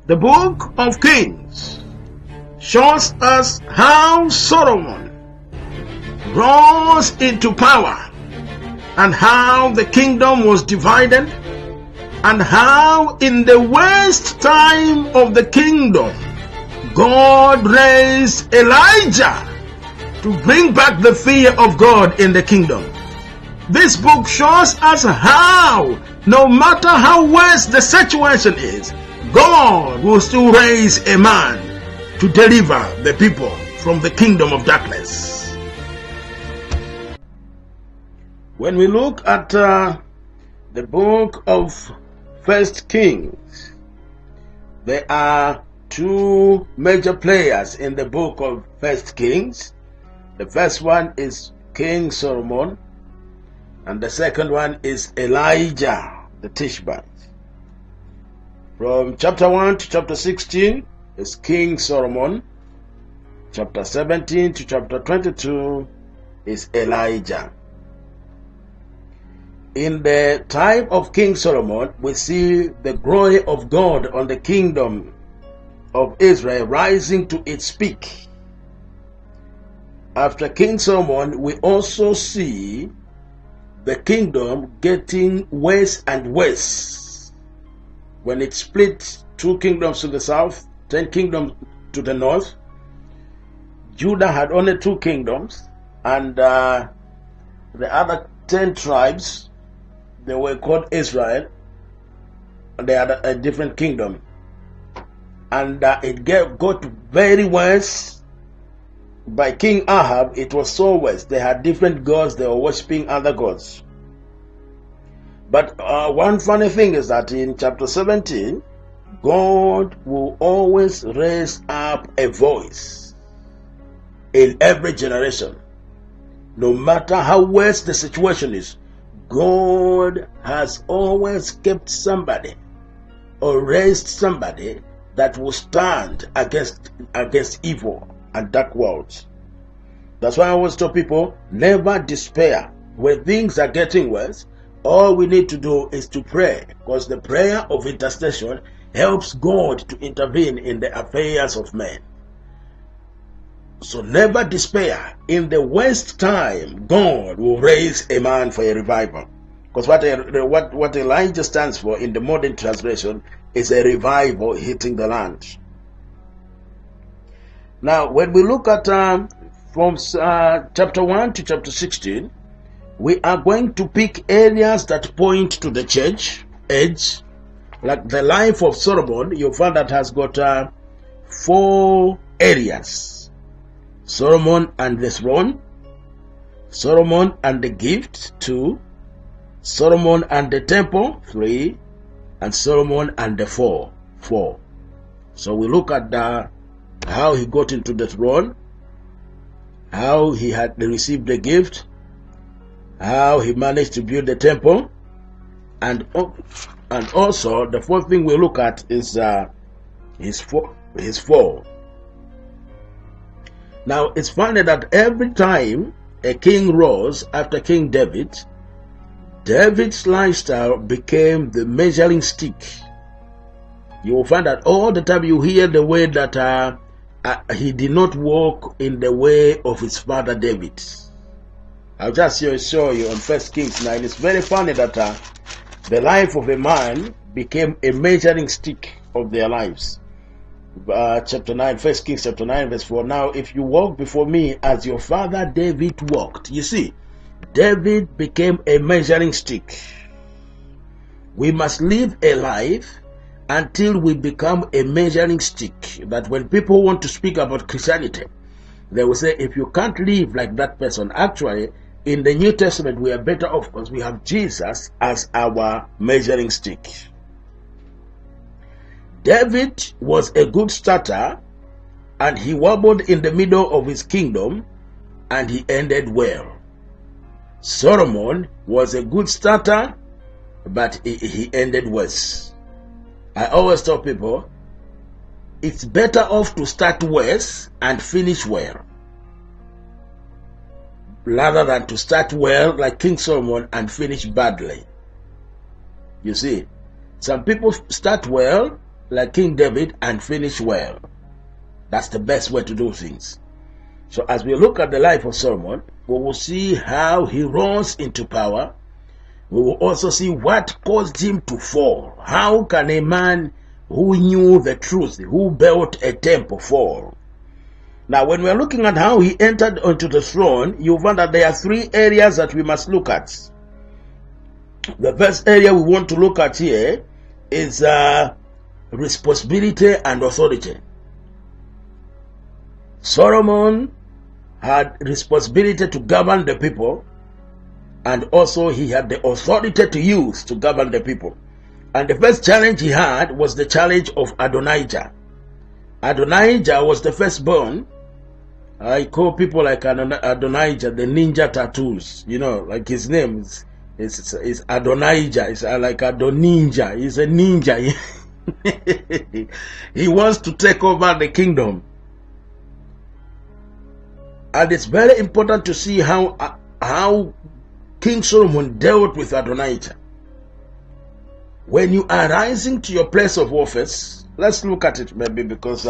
The book of Kings shows us how Solomon rose into power and how the kingdom was divided, and how in the worst time of the kingdom God raised Elijah to bring back the fear of God in the kingdom. This book shows us how, no matter how worse the situation is, God will still raise a man to deliver the people from the kingdom of darkness. When we look at the book of 1 Kings, there are two major players in the book of 1 Kings. The first one is King Solomon, and the second one is Elijah the Tishbite. From chapter 1 to chapter 16 is King Solomon. Chapter 17 to chapter 22 is Elijah. In the time of King Solomon, we see the glory of God on the kingdom of Israel rising to its peak. After King Solomon, we also see the kingdom getting worse and worse. When it split 2 kingdoms to the south, 10 kingdoms to the north, Judah had only 2 kingdoms, and the other 10 tribes, they were called Israel, and they had a different kingdom. And it got very worse. By King Ahab, it was so worse. They had different gods, they were worshipping other gods. But one funny thing is that in chapter 17, God will always raise up a voice in every generation. No matter how worse the situation is, God has always kept somebody or raised somebody that will stand against evil and dark worlds. That's why I always tell people, never despair. When things are getting worse, all we need to do is to pray, because the prayer of intercession helps God to intervene in the affairs of men. So never despair. In the worst time, God will raise a man for a revival. Because what Elijah stands for in the modern translation is a revival hitting the land. Now, when we look at from chapter 1 to chapter 16, we are going to pick areas that point to the church age. Like the life of Solomon, you'll find that has got 4 areas. Solomon and the throne, Solomon and the gift, 2, Solomon and the temple, 3, and Solomon and the 4. So we look at how he got into the throne, how he had received the gift, how he managed to build the temple, and also the 4th thing we look at is his fall. Now, it's funny that every time a king rose after King David, David's lifestyle became the measuring stick. You will find that all the time you hear the way that he did not walk in the way of his father David. I'll just show you on 1 Kings 9. It's very funny that the life of a man became a measuring stick of their lives. Chapter 9, 1 Kings chapter 9 verse 4. Now if you walk before me as your father David walked. You see, David became a measuring stick. We must live a life until we become a measuring stick, that when people want to speak about Christianity, they will say, if you can't live like that person. Actually, in the New Testament we are better off because we have Jesus as our measuring stick. David was a good starter, and he wobbled in the middle of his kingdom, and he ended well. Solomon was a good starter, but he ended worse. I always tell people, it's better off to start worse and finish well, rather than to start well like King Solomon and finish badly. You see, some people start well, like King David and finish well. That's the best way to do things. So as we look at the life of Solomon, we will see how he rose into power. We will also see what caused him to fall. How can a man who knew the truth, who built a temple, fall? Now, when we're looking at how he entered onto the throne, you find that there are three areas that we must look at. The first area we want to look at here is responsibility and authority. Solomon had responsibility to govern the people, and also he had the authority to use to govern the people. And the first challenge he had was the challenge of Adonijah. Adonijah was the firstborn. I call people like Adonijah the ninja tattoos. You know, like his name is Adonijah. It's like Adoninja. He's a ninja. He wants to take over the kingdom. And it's very important to see how King Solomon dealt with Adonijah. When you are rising to your place of office, let's look at it maybe, because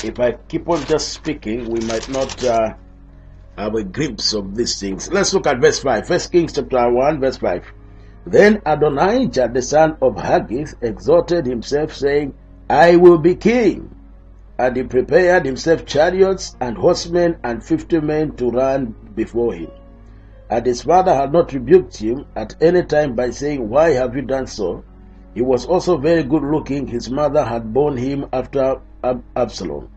if I keep on just speaking, we might not have a glimpse of these things. Let's look at verse 5. 1 Kings chapter 1, verse 5. Then Adonijah, the son of Haggith, exalted himself, saying, I will be king. And he prepared himself chariots and horsemen and 50 men to run before him. And his father had not rebuked him at any time by saying, Why have you done so? He was also very good looking. His mother had borne him after Absalom.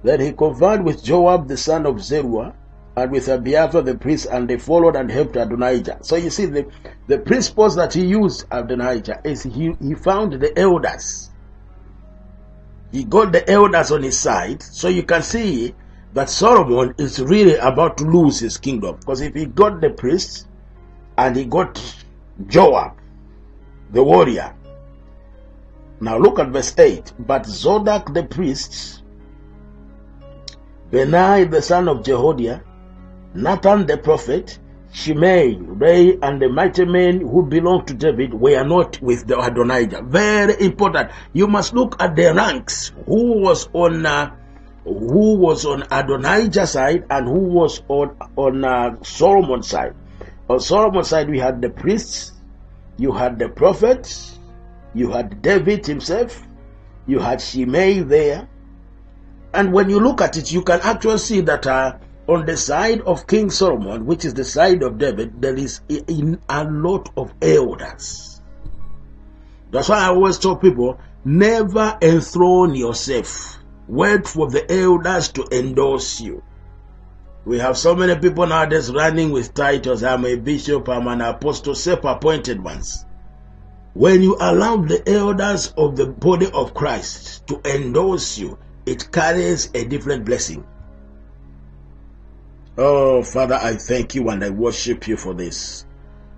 Then he conferred with Joab the son of Zeruiah and with Abiathar the priest, and they followed and helped Adonijah. So you see, the principles that he used, Adonijah, is he found the elders. He got the elders on his side. So you can see that Solomon is really about to lose his kingdom, because if he got the priests and he got Joab, the warrior. Now look at verse 8. But Zadok the priest, Benai the son of Jehoiada, Nathan the prophet, Shimei, Ray, and the mighty men who belonged to David were not with the Adonijah. Very important. You must look at the ranks. Who was on Adonijah's side and who was on Solomon's side. On Solomon's side, we had the priests, you had the prophets, you had David himself, you had Shimei there. And when you look at it, you can actually see that on the side of King Solomon, which is the side of David, there is a lot of elders. That's why I always tell people, never enthrone yourself. Wait for the elders to endorse you. We have so many people nowadays running with titles. I'm a bishop, I'm an apostle, self-appointed ones. When you allow the elders of the body of Christ to endorse you, it carries a different blessing. Oh, Father, I thank you and I worship you for this.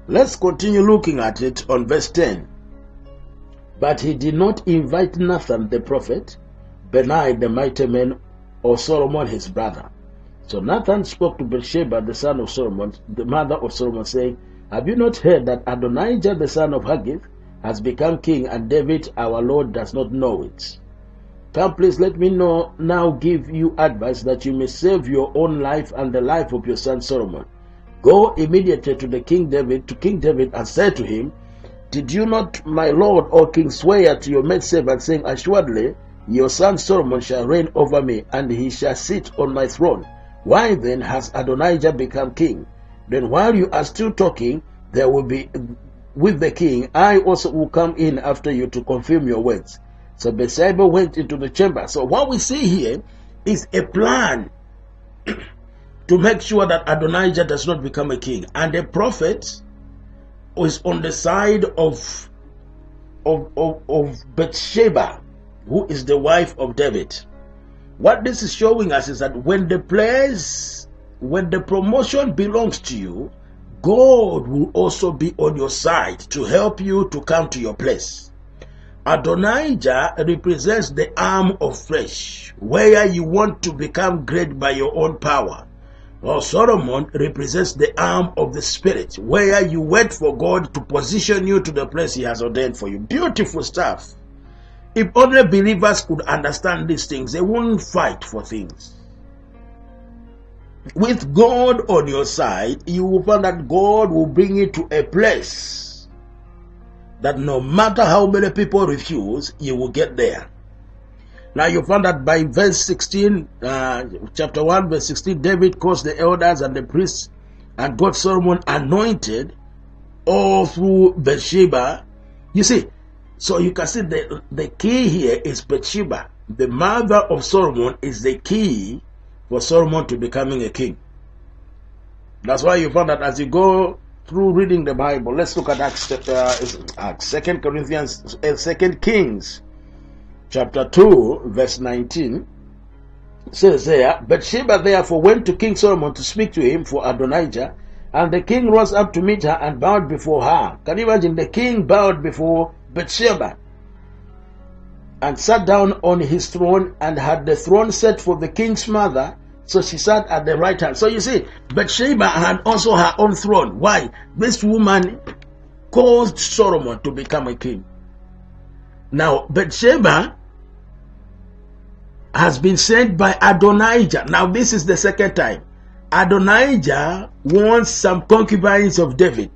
Let's continue looking at it on verse 10. But he did not invite Nathan the prophet, Benai the mighty man, or Solomon his brother. So Nathan spoke to Bathsheba the son of Solomon, the mother of Solomon, saying, Have you not heard that Adonijah the son of Haggith has become king, and David our Lord does not know it? Come, please let me now give you advice that you may save your own life and the life of your son Solomon. Go immediately to King David, and say to him, Did you not, my lord, O king, swear to your maidservant, saying, Assuredly your son Solomon shall reign over me, and he shall sit on my throne? Why then has Adonijah become king? Then while you are still talking, there will be with the king, I also will come in after you to confirm your words. So Bathsheba went into the chamber. So what we see here is a plan to make sure that Adonijah does not become a king. And the prophet is on the side of Bathsheba, who is the wife of David. What this is showing us is that when the promotion belongs to you, God will also be on your side to help you to come to your place. Adonijah represents the arm of flesh, where you want to become great by your own power. While Solomon represents the arm of the spirit, where you wait for God to position you to the place he has ordained for you. Beautiful stuff. If only believers could understand these things, they wouldn't fight for things. With God on your side, you will find that God will bring you to a place that no matter how many people refuse, you will get there. Now you find that by verse 16, chapter 1, verse 16, David caused the elders and the priests and got Solomon anointed all through Bathsheba. You see, so you can see the key here is Bathsheba. The mother of Solomon is the key for Solomon to becoming a king. That's why you find that as you go through reading the Bible, let's look at Acts, 2 Corinthians, 2 Kings, chapter 2, verse 19. It says there, Bathsheba therefore went to King Solomon to speak to him for Adonijah, and the king rose up to meet her and bowed before her. Can you imagine? The king bowed before Bathsheba and sat down on his throne and had the throne set for the king's mother, so she sat at the right hand. So you see, Bathsheba had also her own throne. Why? This woman caused Solomon to become a king. Now, Bathsheba has been sent by Adonijah. Now, this is the second time. Adonijah wants some concubines of David.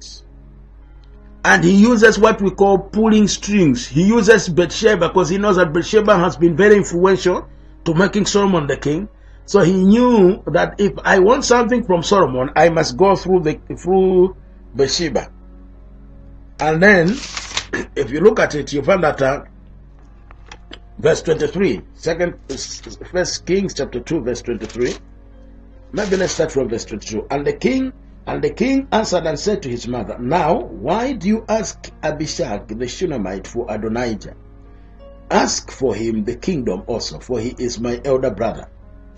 And he uses what we call pulling strings. He uses Bathsheba because he knows that Bathsheba has been very influential to making Solomon the king. So he knew that if I want something from Solomon, I must go through Bathsheba. And then, if you look at it, you find that verse 23, 1 Kings chapter 2, verse 23. Maybe let's start from verse 22. And the king answered and said to his mother, Now, why do you ask Abishag the Shunammite for Adonijah? Ask for him the kingdom also, for he is my elder brother.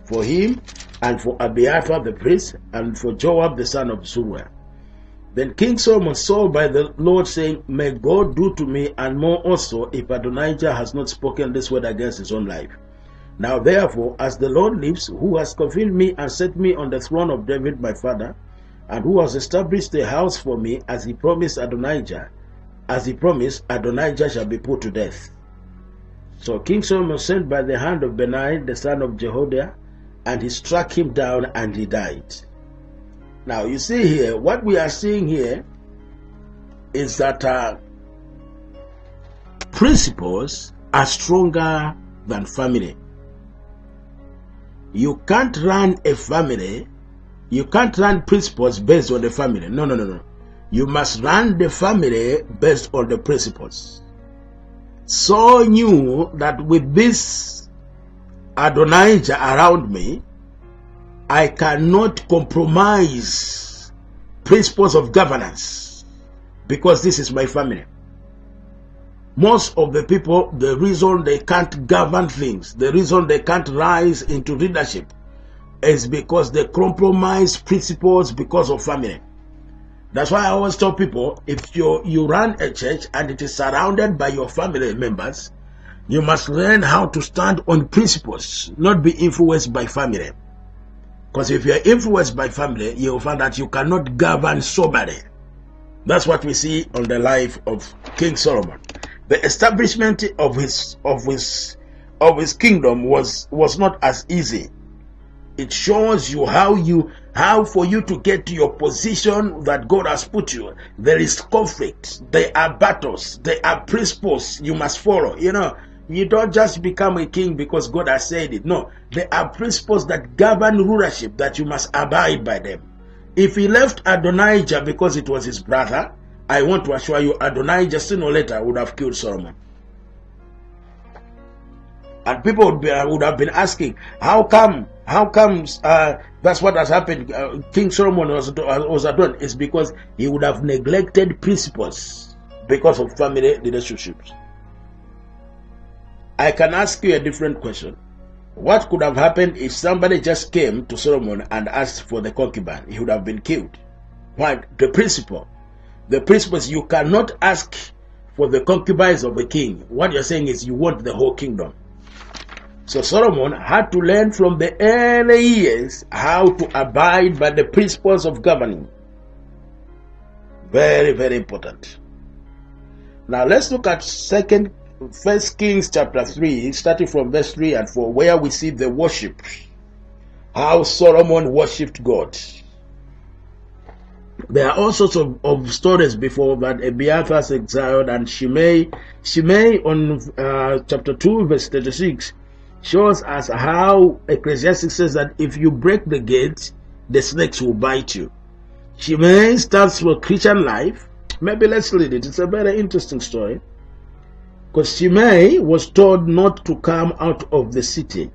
For him and for Abiathar the priest, and for Joab the son of Zeruiah. Then King Solomon saw by the Lord, saying, May God do to me and more also, if Adonijah has not spoken this word against his own life. Now therefore, as the Lord lives, who has confirmed me and set me on the throne of David my father, and who has established a house for me, as he promised, Adonijah shall be put to death. So King Solomon sent by the hand of Benaiah the son of Jehoiada, and he struck him down and he died. Now you see here, what we are seeing here is that principles are stronger than family. You can't run a family, you can't run principles based on the family. No. You must run the family based on the principles. Saul knew that with this Adonijah around me, I cannot compromise principles of governance because this is my family. Most of the people, the reason they can't govern things, the reason they can't rise into leadership is because they compromise principles because of family. That's why I always tell people, if you run a church and it is surrounded by your family members, you must learn how to stand on principles, not be influenced by family. Because if you are influenced by family, you will find that you cannot govern somebody. That's what we see on the life of King Solomon. The establishment of his kingdom was not as easy. It shows you how for you to get to your position that God has put you, there is conflict, there are battles, there are principles you must follow. You don't just become a king because God has said it. No, there are principles that govern rulership that you must abide by them. If he left Adonijah because it was his brother, I want to assure you, Adonijah sooner or later would have killed Solomon. And people would have been asking, how comes that's what has happened? King Solomon was done. It's because he would have neglected principles because of family relationships. I can ask you a different question. What could have happened if somebody just came to Solomon and asked for the concubine? He would have been killed. Why? The principle is you cannot ask for the concubines of a king. What you're saying is you want the whole kingdom. So Solomon had to learn from the early years how to abide by the principles of governing. Very, very important. Now let's look at 2 1 Kings chapter 3, starting from verse 3 and 4, where we see the worship, how Solomon worshipped God. There are all sorts of stories before that. Abiathar's exiled, and Shimei on chapter 2 verse 36 shows us how Ecclesiastes says that if you break the gate, the snakes will bite you. Shimei starts with Christian life. Maybe let's read it. It's a very interesting story. Because Shimei was told not to come out of the city.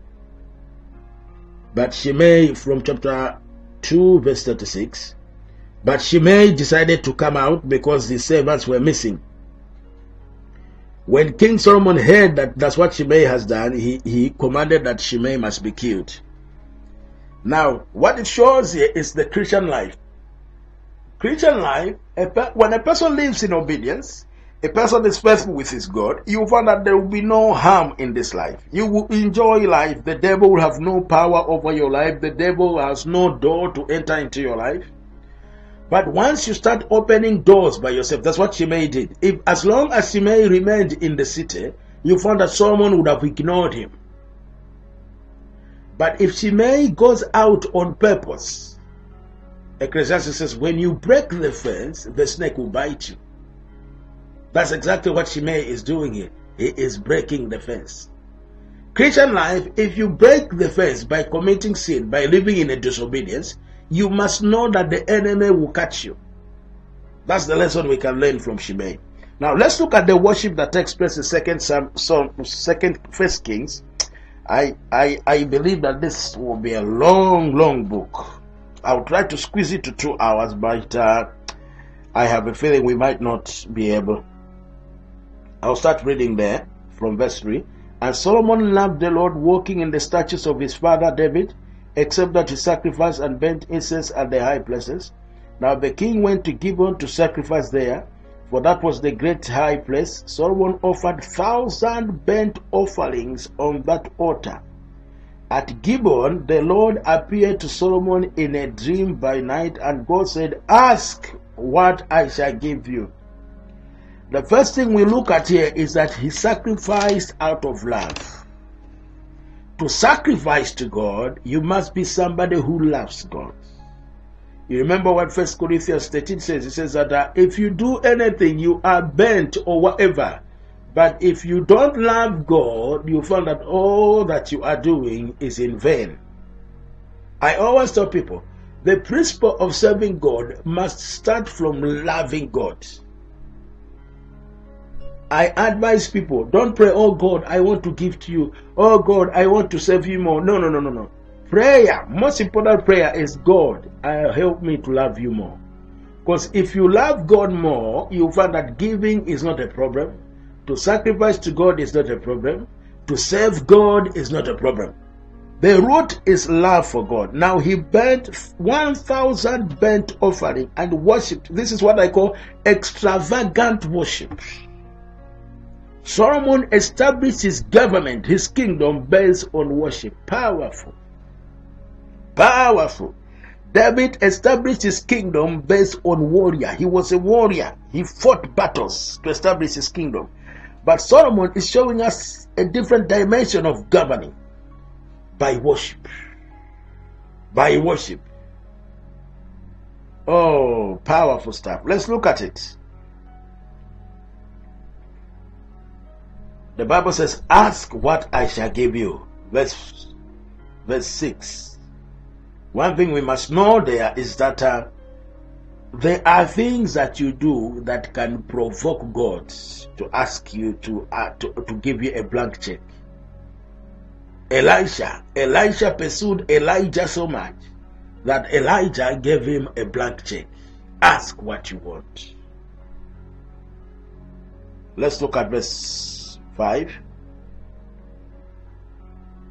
But Shimei, from chapter 2 verse 36, but Shimei decided to come out because the servants were missing. When King Solomon heard that that's what Shimei has done, he commanded that Shimei must be killed. Now, what it shows here is the Christian life. Christian life, when a person lives in obedience, a person is faithful with his God, you will find that there will be no harm in this life. You will enjoy life. The devil will have no power over your life. The devil has no door to enter into your life. But once you start opening doors by yourself, that's what Shimei did. As long as Shimei remained in the city, you found that Solomon would have ignored him. But if Shimei goes out on purpose, Ecclesiastes says, when you break the fence, the snake will bite you. That's exactly what Shimei is doing here. He is breaking the fence. Christian life, if you break the fence by committing sin, by living in a disobedience, you must know that the enemy will catch you. That's the lesson we can learn from Shimei. Now let's look at the worship that takes place in First Kings. I believe that this will be a long book. I'll try to squeeze it to 2 hours, but I have a feeling we might not be able. I'll start reading there from verse 3. And Solomon loved the Lord, walking in the statutes of his father David, except that he sacrificed and burnt incense at the high places. Now the king went to Gibeon to sacrifice there, for that was the great high place. Solomon offered 1,000 burnt offerings on that altar. At Gibeon, the Lord appeared to Solomon in a dream by night, and God said, "Ask what I shall give you." The first thing we look at here is that he sacrificed out of love. To sacrifice to God, you must be somebody who loves God. You remember what 1 Corinthians 13 says? It says that if you do anything, you are burnt or whatever. But if you don't love God, you find that all that you are doing is in vain. I always tell people, the principle of serving God must start from loving God. I advise people, don't pray, "Oh God, I want to give to you. Oh God, I want to serve you more." No. Prayer, most important prayer is, "God, help me to love you more." Because if you love God more, you find that giving is not a problem. To sacrifice to God is not a problem. To serve God is not a problem. The root is love for God. Now he burnt 1,000 burnt offering and worshipped. This is what I call extravagant worship. Solomon established his government, his kingdom, based on worship. Powerful. David established his kingdom based on warrior. He was a warrior. He fought battles to establish his kingdom. But Solomon is showing us a different dimension of governing. By worship. Oh, powerful stuff. Let's look at it. The Bible says, "Ask what I shall give you." Verse 6. One thing we must know there is that there are things that you do that can provoke God to ask you to give you a blank check. Elisha pursued Elijah so much that Elijah gave him a blank check. Ask what you want. Let's look at verse 5.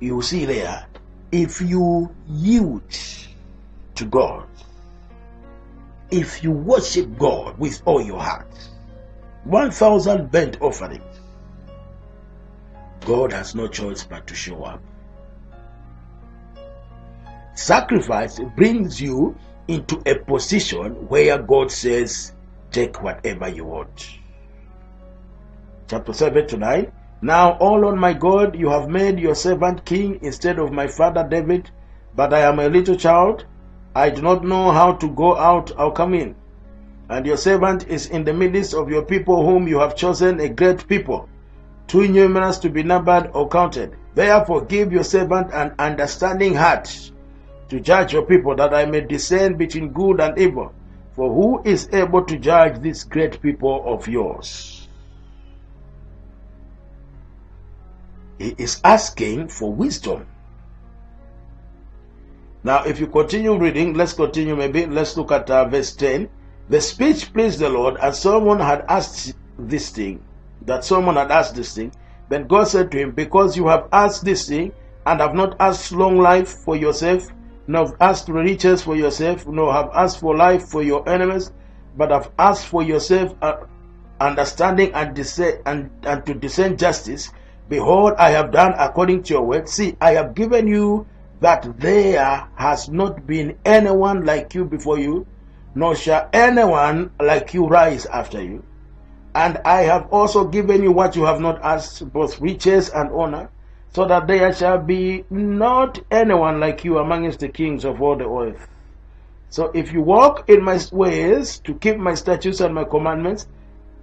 You see there, if you yield to God, if you worship God with all your heart, 1,000 burnt offerings, God has no choice but to show up. Sacrifice brings you into a position where God says, take whatever you want. Chapter 7 to 9, Now, O Lord my God, you have made your servant king instead of my father David, but I am a little child. I do not know how to go out or come in. And your servant is in the midst of your people whom you have chosen, a great people, too numerous to be numbered or counted. Therefore give your servant an understanding heart to judge your people, that I may discern between good and evil. For who is able to judge this great people of yours? He is asking for wisdom. Now, if you continue reading, let's continue maybe. Let's look at verse 10. The speech pleased the Lord, and Solomon had asked this thing. Then God said to him, because you have asked this thing, and have not asked long life for yourself, nor have asked riches for yourself, nor have asked for life for your enemies, but have asked for yourself understanding and to discern justice, behold, I have done according to your word. See, I have given you that there has not been anyone like you before you, nor shall anyone like you rise after you. And I have also given you what you have not asked, both riches and honor, so that there shall be not anyone like you amongst the kings of all the earth. So if you walk in my ways to keep my statutes and my commandments,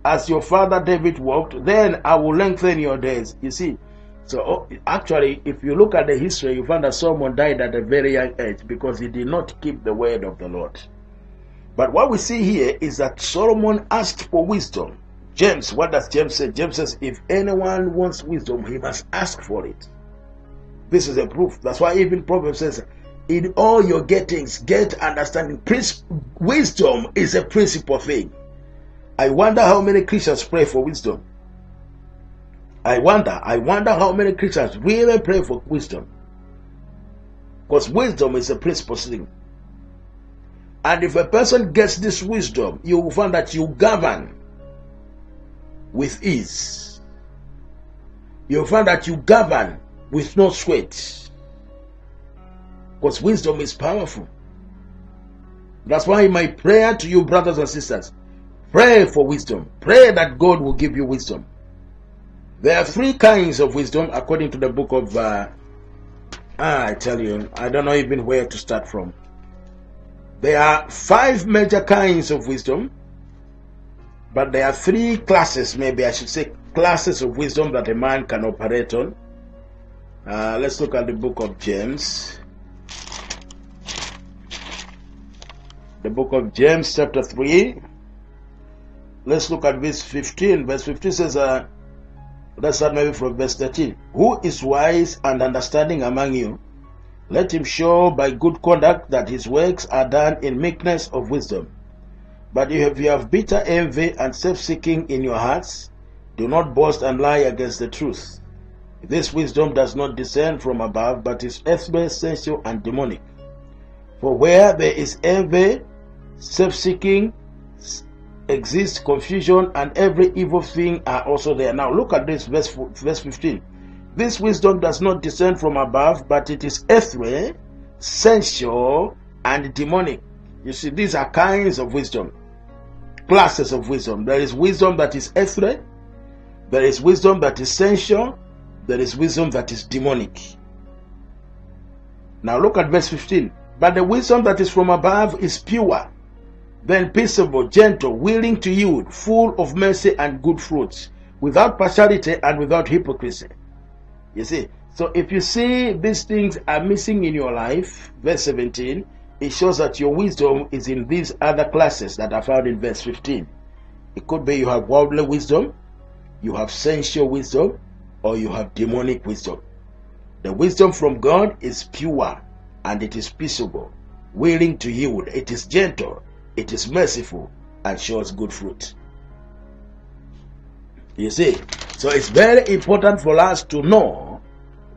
as your father David walked, then I will lengthen your days. You see, so actually, if you look at the history, you find that Solomon died at a very young age because he did not keep the word of the Lord. But what we see here is that Solomon asked for wisdom. James, what does James say? James says, if anyone wants wisdom, he must ask for it. This is a proof. That's why even Proverbs says, in all your gettings, get understanding. Wisdom is a principal thing. I wonder how many Christians pray for wisdom. I wonder how many Christians really pray for wisdom. Because wisdom is a principal thing. And if a person gets this wisdom, you will find that you govern with ease. You'll find that you govern with no sweat. Because wisdom is powerful. That's why my prayer to you, brothers and sisters, pray for wisdom. Pray that God will give you wisdom. There are 3 kinds of wisdom according to the book of, I tell you, I don't know even where to start from. There are 5 major kinds of wisdom, but there are 3 classes, maybe I should say classes of wisdom that a man can operate on. Let's look at the book of James. The book of James chapter 3. Let's look at verse 15. Verse 15 says, let's start maybe from verse 13. Who is wise and understanding among you? Let him show by good conduct that his works are done in meekness of wisdom. But if you have bitter envy and self-seeking in your hearts, do not boast and lie against the truth. This wisdom does not descend from above, but is earthly, sensual, and demonic. For where there is envy, self-seeking, exists confusion, and every evil thing are also there. Now look at this, verse 15. This wisdom does not descend from above, but it is earthly, sensual, and demonic. You see, these are kinds of wisdom, classes of wisdom. There is wisdom that is earthly, there is wisdom that is sensual, there is wisdom that is demonic. Now look at verse 15. But the wisdom that is from above is pure, then peaceable, gentle, willing to yield, full of mercy and good fruits, without partiality and without hypocrisy. You see, so if you see these things are missing in your life, verse 17, it shows that your wisdom is in these other classes that are found in verse 15. It could be you have worldly wisdom, you have sensual wisdom, or you have demonic wisdom. The wisdom from God is pure, and it is peaceable, willing to yield, it is gentle, it is merciful, and shows good fruit. You see, so it's very important for us to know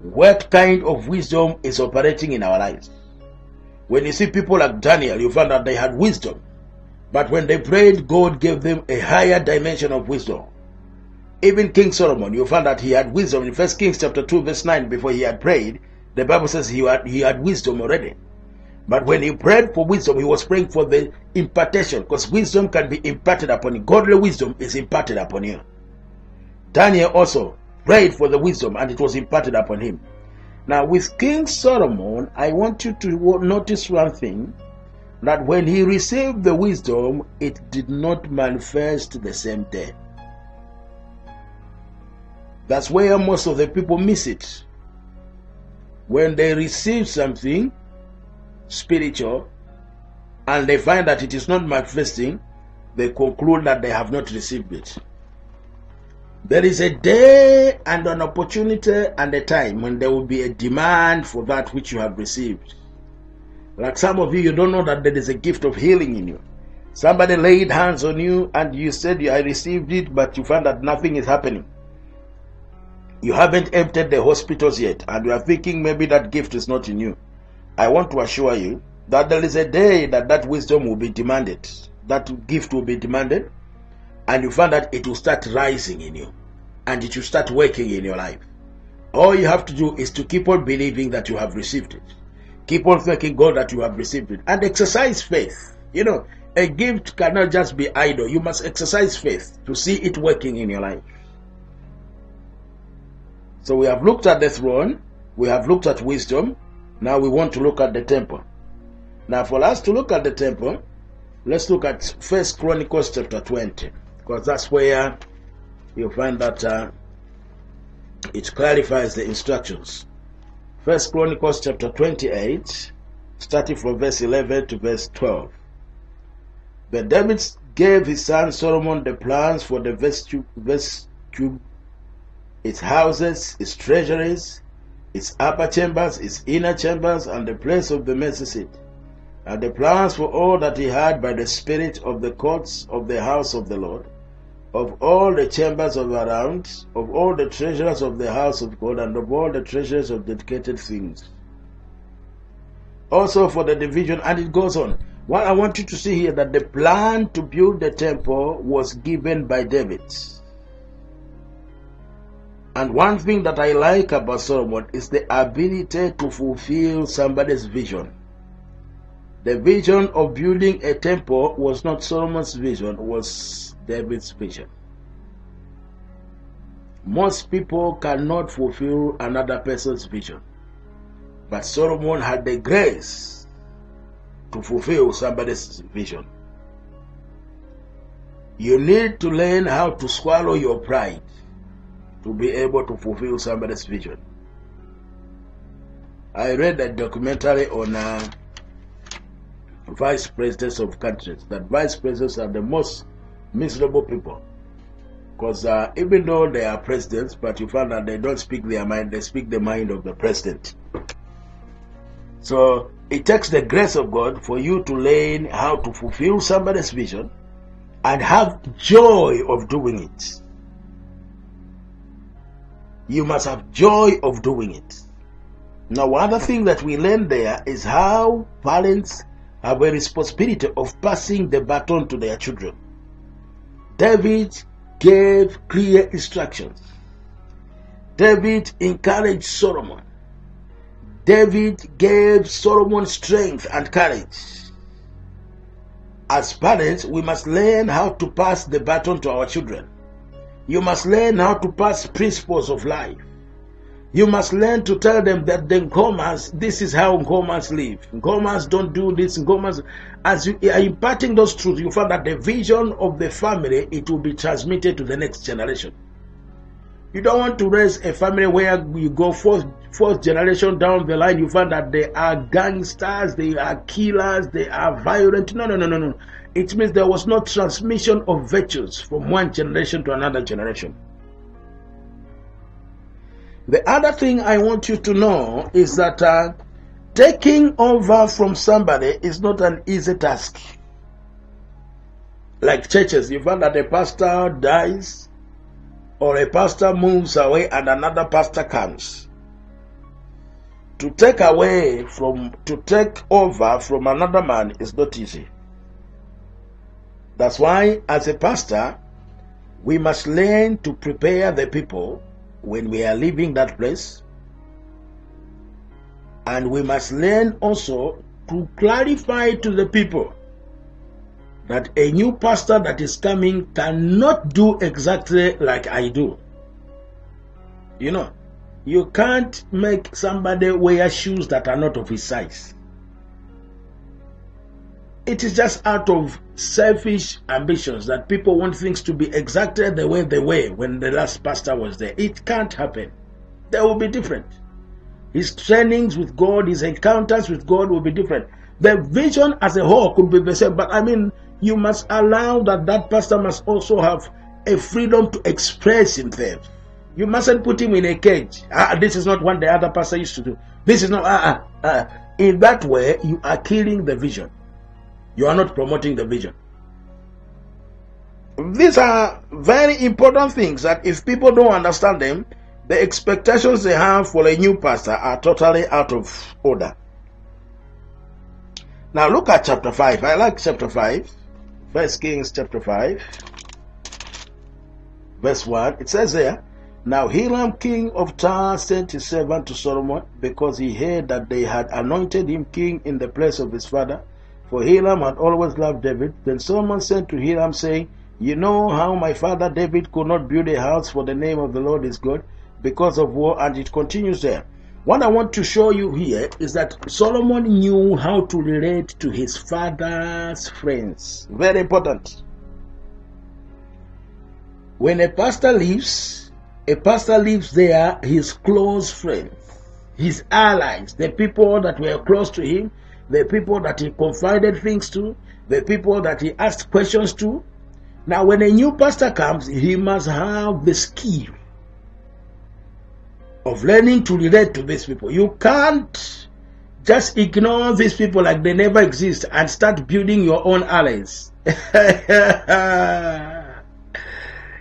what kind of wisdom is operating in our lives. When you see people like Daniel, you find that they had wisdom, but when they prayed, God gave them a higher dimension of wisdom. Even King Solomon, you find that he had wisdom. In 1 Kings chapter 2 verse 9, before he had prayed, the Bible says he had wisdom already. But when he prayed for wisdom, he was praying for the impartation, because wisdom can be imparted upon you. Godly wisdom is imparted upon you. Daniel also, prayed for the wisdom, and it was imparted upon him. Now, with King Solomon, I want you to notice one thing, that when he received the wisdom, it did not manifest the same day. That's where most of the people miss it. When they receive something spiritual and they find that it is not manifesting, they conclude that they have not received it. There is a day and an opportunity and a time when there will be a demand for that which you have received. Like some of you, you don't know that there is a gift of healing in you. Somebody laid hands on you and you said, I received it, but you found that nothing is happening. You haven't entered the hospitals yet, and you are thinking maybe that gift is not in you. I want to assure you that there is a day that wisdom will be demanded, that gift will be demanded, and you find that it will start rising in you, and it will start working in your life. All you have to do is to keep on believing that you have received it. Keep on thanking God that you have received it, and exercise faith. You know, a gift cannot just be idle. You must exercise faith to see it working in your life. So we have looked at the throne, we have looked at wisdom, now we want to look at the temple. Now for us to look at the temple, let's look at 1 Chronicles chapter 20, because that's where you'll find that it clarifies the instructions. 1 Chronicles chapter 28, starting from verse 11 to verse 12. But David gave his son Solomon the plans for the vestibule, its houses, its treasuries, its upper chambers, its inner chambers, and the place of the mercy seat, and the plans for all that he had by the spirit of the courts of the house of the Lord, of all the chambers of around, of all the treasures of the house of God, and of all the treasures of dedicated things. Also for the division, and it goes on. What I want you to see here, that the plan to build the temple was given by David. And one thing that I like about Solomon is the ability to fulfill somebody's vision. The vision of building a temple was not Solomon's vision, was David's vision. Most people cannot fulfill another person's vision, but Solomon had the grace to fulfill somebody's vision. You need to learn how to swallow your pride to be able to fulfill somebody's vision. I read a documentary on vice presidents of countries, that vice presidents are the most miserable people, because even though they are presidents, but you find that they don't speak their mind, they speak the mind of the president. So it takes the grace of God for you to learn how to fulfill somebody's vision and have joy of doing it. You must have joy of doing it. Now, one other thing that we learn there is how parents have a responsibility of passing the baton to their children. David gave clear instructions. David encouraged Solomon. David gave Solomon strength and courage. As parents, we must learn how to pass the baton to our children. You must learn how to pass principles of life. You must learn to tell them that the Nkhomas, this is how Nkhomas live. Nkhomas don't do this. Nkhomas, as you are imparting those truths, you find that the vision of the family, it will be transmitted to the next generation. You don't want to raise a family where you go fourth generation down the line, you find that they are gangsters, they are killers, they are violent. No. It means there was no transmission of virtues from one generation to another generation. The other thing I want you to know is that taking over from somebody is not an easy task. Like churches, you find that a pastor dies or a pastor moves away and another pastor comes. To take over from another man is not easy. That's why, as a pastor, we must learn to prepare the people when we are leaving that place. And we must learn also to clarify to the people that a new pastor that is coming cannot do exactly like I do. You know, you can't make somebody wear shoes that are not of his size. It is just out of selfish ambitions that people want things to be exactly the way they were when the last pastor was there. It can't happen. They will be different. His trainings with God, his encounters with God will be different. The vision as a whole could be the same, but I mean, you must allow that pastor must also have a freedom to express himself. You mustn't put him in a cage. This is not what the other pastor used to do. This is not. In that way, you are killing the vision. You are not promoting the vision. These are very important things that if people don't understand them, the expectations they have for a new pastor are totally out of order. Now look at chapter 5. I like chapter 5. 1 Kings chapter 5. Verse 1. It says there, Now Hiram king of Tyre sent his servant to Solomon, because he heard that they had anointed him king in the place of his father. For Hiram had always loved David. Then Solomon sent to Hiram, saying, You know how my father David could not build a house for the name of the Lord his God, because of war. And it continues there. What I want to show you here is that Solomon knew how to relate to his father's friends. Very important. When a pastor leaves there his close friends, his allies, the people that were close to him, the people that he confided things to, the people that he asked questions to. Now when a new pastor comes, he must have the skill of learning to relate to these people. You can't just ignore these people like they never exist and start building your own allies.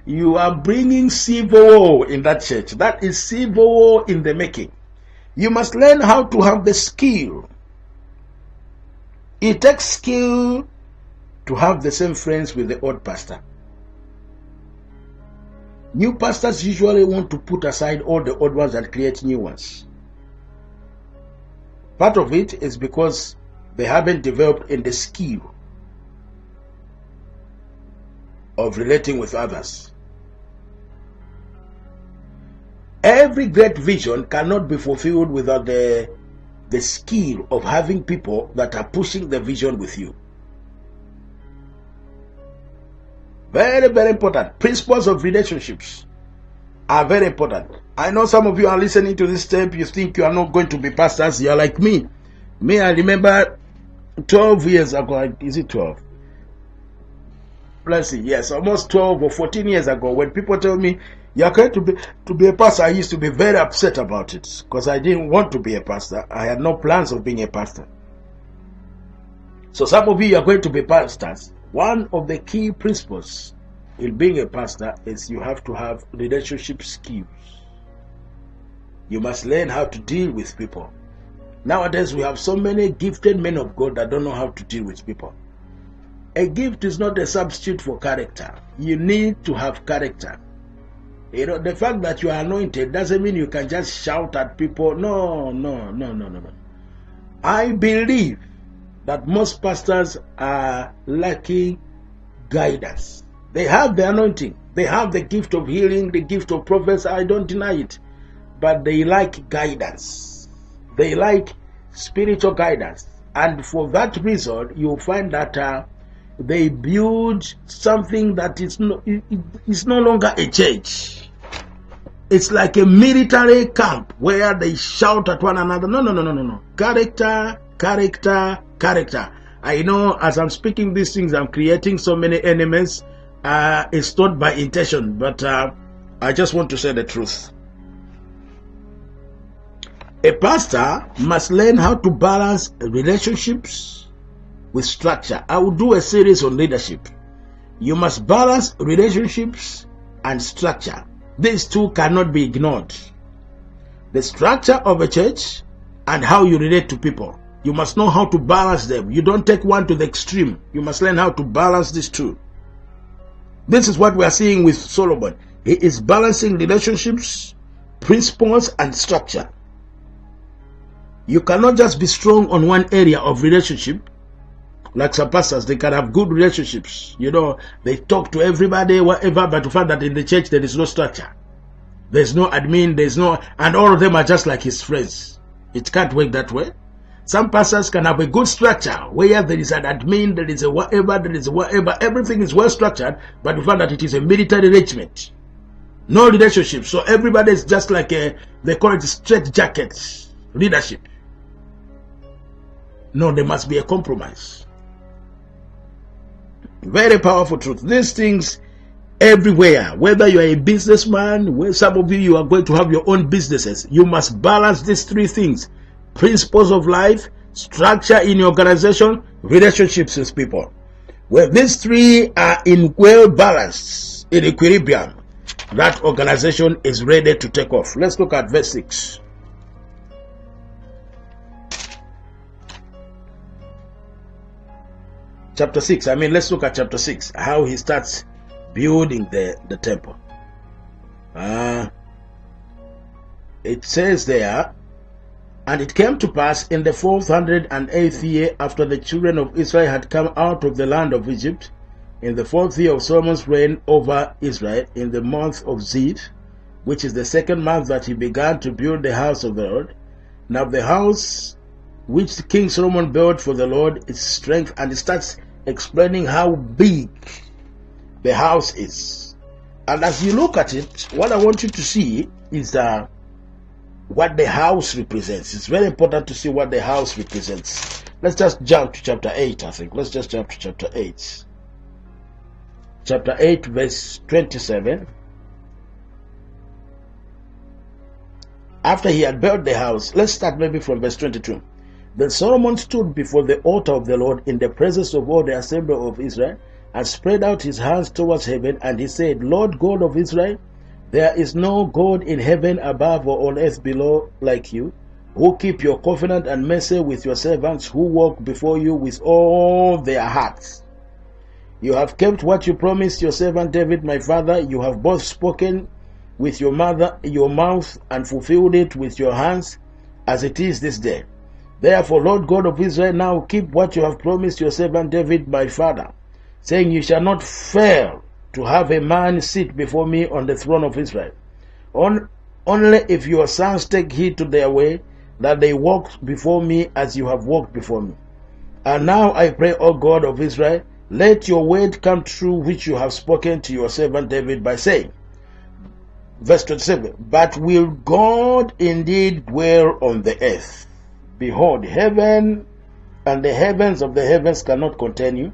You are bringing civil war in that church. That is civil war in the making. You must learn how to have the skill. It takes skill to have the same friends with the old pastor. New pastors usually want to put aside all the old ones and create new ones. Part of it is because they haven't developed in the skill of relating with others. Every great vision cannot be fulfilled without the skill of having people that are pushing the vision with you. Very, very important. Principles of relationships are very important. I know some of you are listening to this tape, you think you are not going to be pastors. You are like me. I remember 12 years ago, is it 12? Let's see, yes, almost 12 or 14 years ago, when people tell me, you are going to be a pastor, I used to be very upset about it, because I didn't want to be a pastor. I had no plans of being a pastor. So some of you are going to be pastors. One of the key principles in being a pastor is you have to have relationship skills. You must learn how to deal with people. Nowadays we have so many gifted men of God that don't know how to deal with people. A gift is not a substitute for character. You need to have character. You know, the fact that you are anointed doesn't mean you can just shout at people. No. I believe that most pastors are lacking guidance. They have the anointing. They have the gift of healing, the gift of prophecy. I don't deny it. But they lack guidance. They lack spiritual guidance. And for that reason, you'll find that they build something that is no longer a church. It's like a military camp where they shout at one another. No. Character. I know as I'm speaking these things, I'm creating so many enemies. It's not by intention, but I just want to say the truth. A pastor must learn how to balance relationships with structure. I will do a series on leadership. You must balance relationships and structure. These two cannot be ignored. The structure of a church and how you relate to people. You must know how to balance them. You don't take one to the extreme. You must learn how to balance these two. This is what we are seeing with Solomon. He is balancing relationships, principles, and structure. You cannot just be strong on one area of relationship. Like some pastors, they can have good relationships. You know, they talk to everybody, whatever, but to find that in the church there is no structure. There's no admin, and all of them are just like his friends. It can't work that way. Some pastors can have a good structure where there is an admin, there is a whatever, everything is well structured, but we find that it is a military regiment. No relationship. So everybody is just like they call it straight jacket leadership. No, there must be a compromise. Very powerful truth. These things everywhere, whether you are a businessman, where some of you are going to have your own businesses, you must balance these three things: principles of life, structure in your organization, relationships with people. When these three are in well balanced, in equilibrium, that organization is ready to take off. Let's look at verse 6. Chapter 6, let's look at chapter 6, how he starts building the temple. It says there, and it came to pass in the 408th year after the children of Israel had come out of the land of Egypt, in the 4th year of Solomon's reign over Israel, in the month of Ziv, which is the second month, that he began to build the house of the Lord. Now the house which King Solomon built for the Lord is strength, and it starts explaining how big the house is. And as you look at it, what I want you to see is what the house represents. It's very important to see what the house represents. Let's just jump to chapter 8, I think. Let's just jump to chapter 8. Chapter 8, verse 27. After he had built the house, let's start maybe from verse 22. Then Solomon stood before the altar of the Lord in the presence of all the assembly of Israel, and spread out his hands towards heaven, and he said, Lord God of Israel, there is no God in heaven above or on earth below like you, who keep your covenant and mercy with your servants, who walk before you with all their hearts. You have kept what you promised your servant David my father. You have both spoken with your mouth and fulfilled it with your hands, as it is this day. Therefore, Lord God of Israel, now keep what you have promised your servant David my father, saying, You shall not fail to have a man sit before me on the throne of Israel. Only if your sons take heed to their way, that they walk before me as you have walked before me. And now I pray, O God of Israel, let your word come true which you have spoken to your servant David by saying, verse 27, But will God indeed dwell on the earth? Behold, heaven and the heavens of the heavens cannot contain you.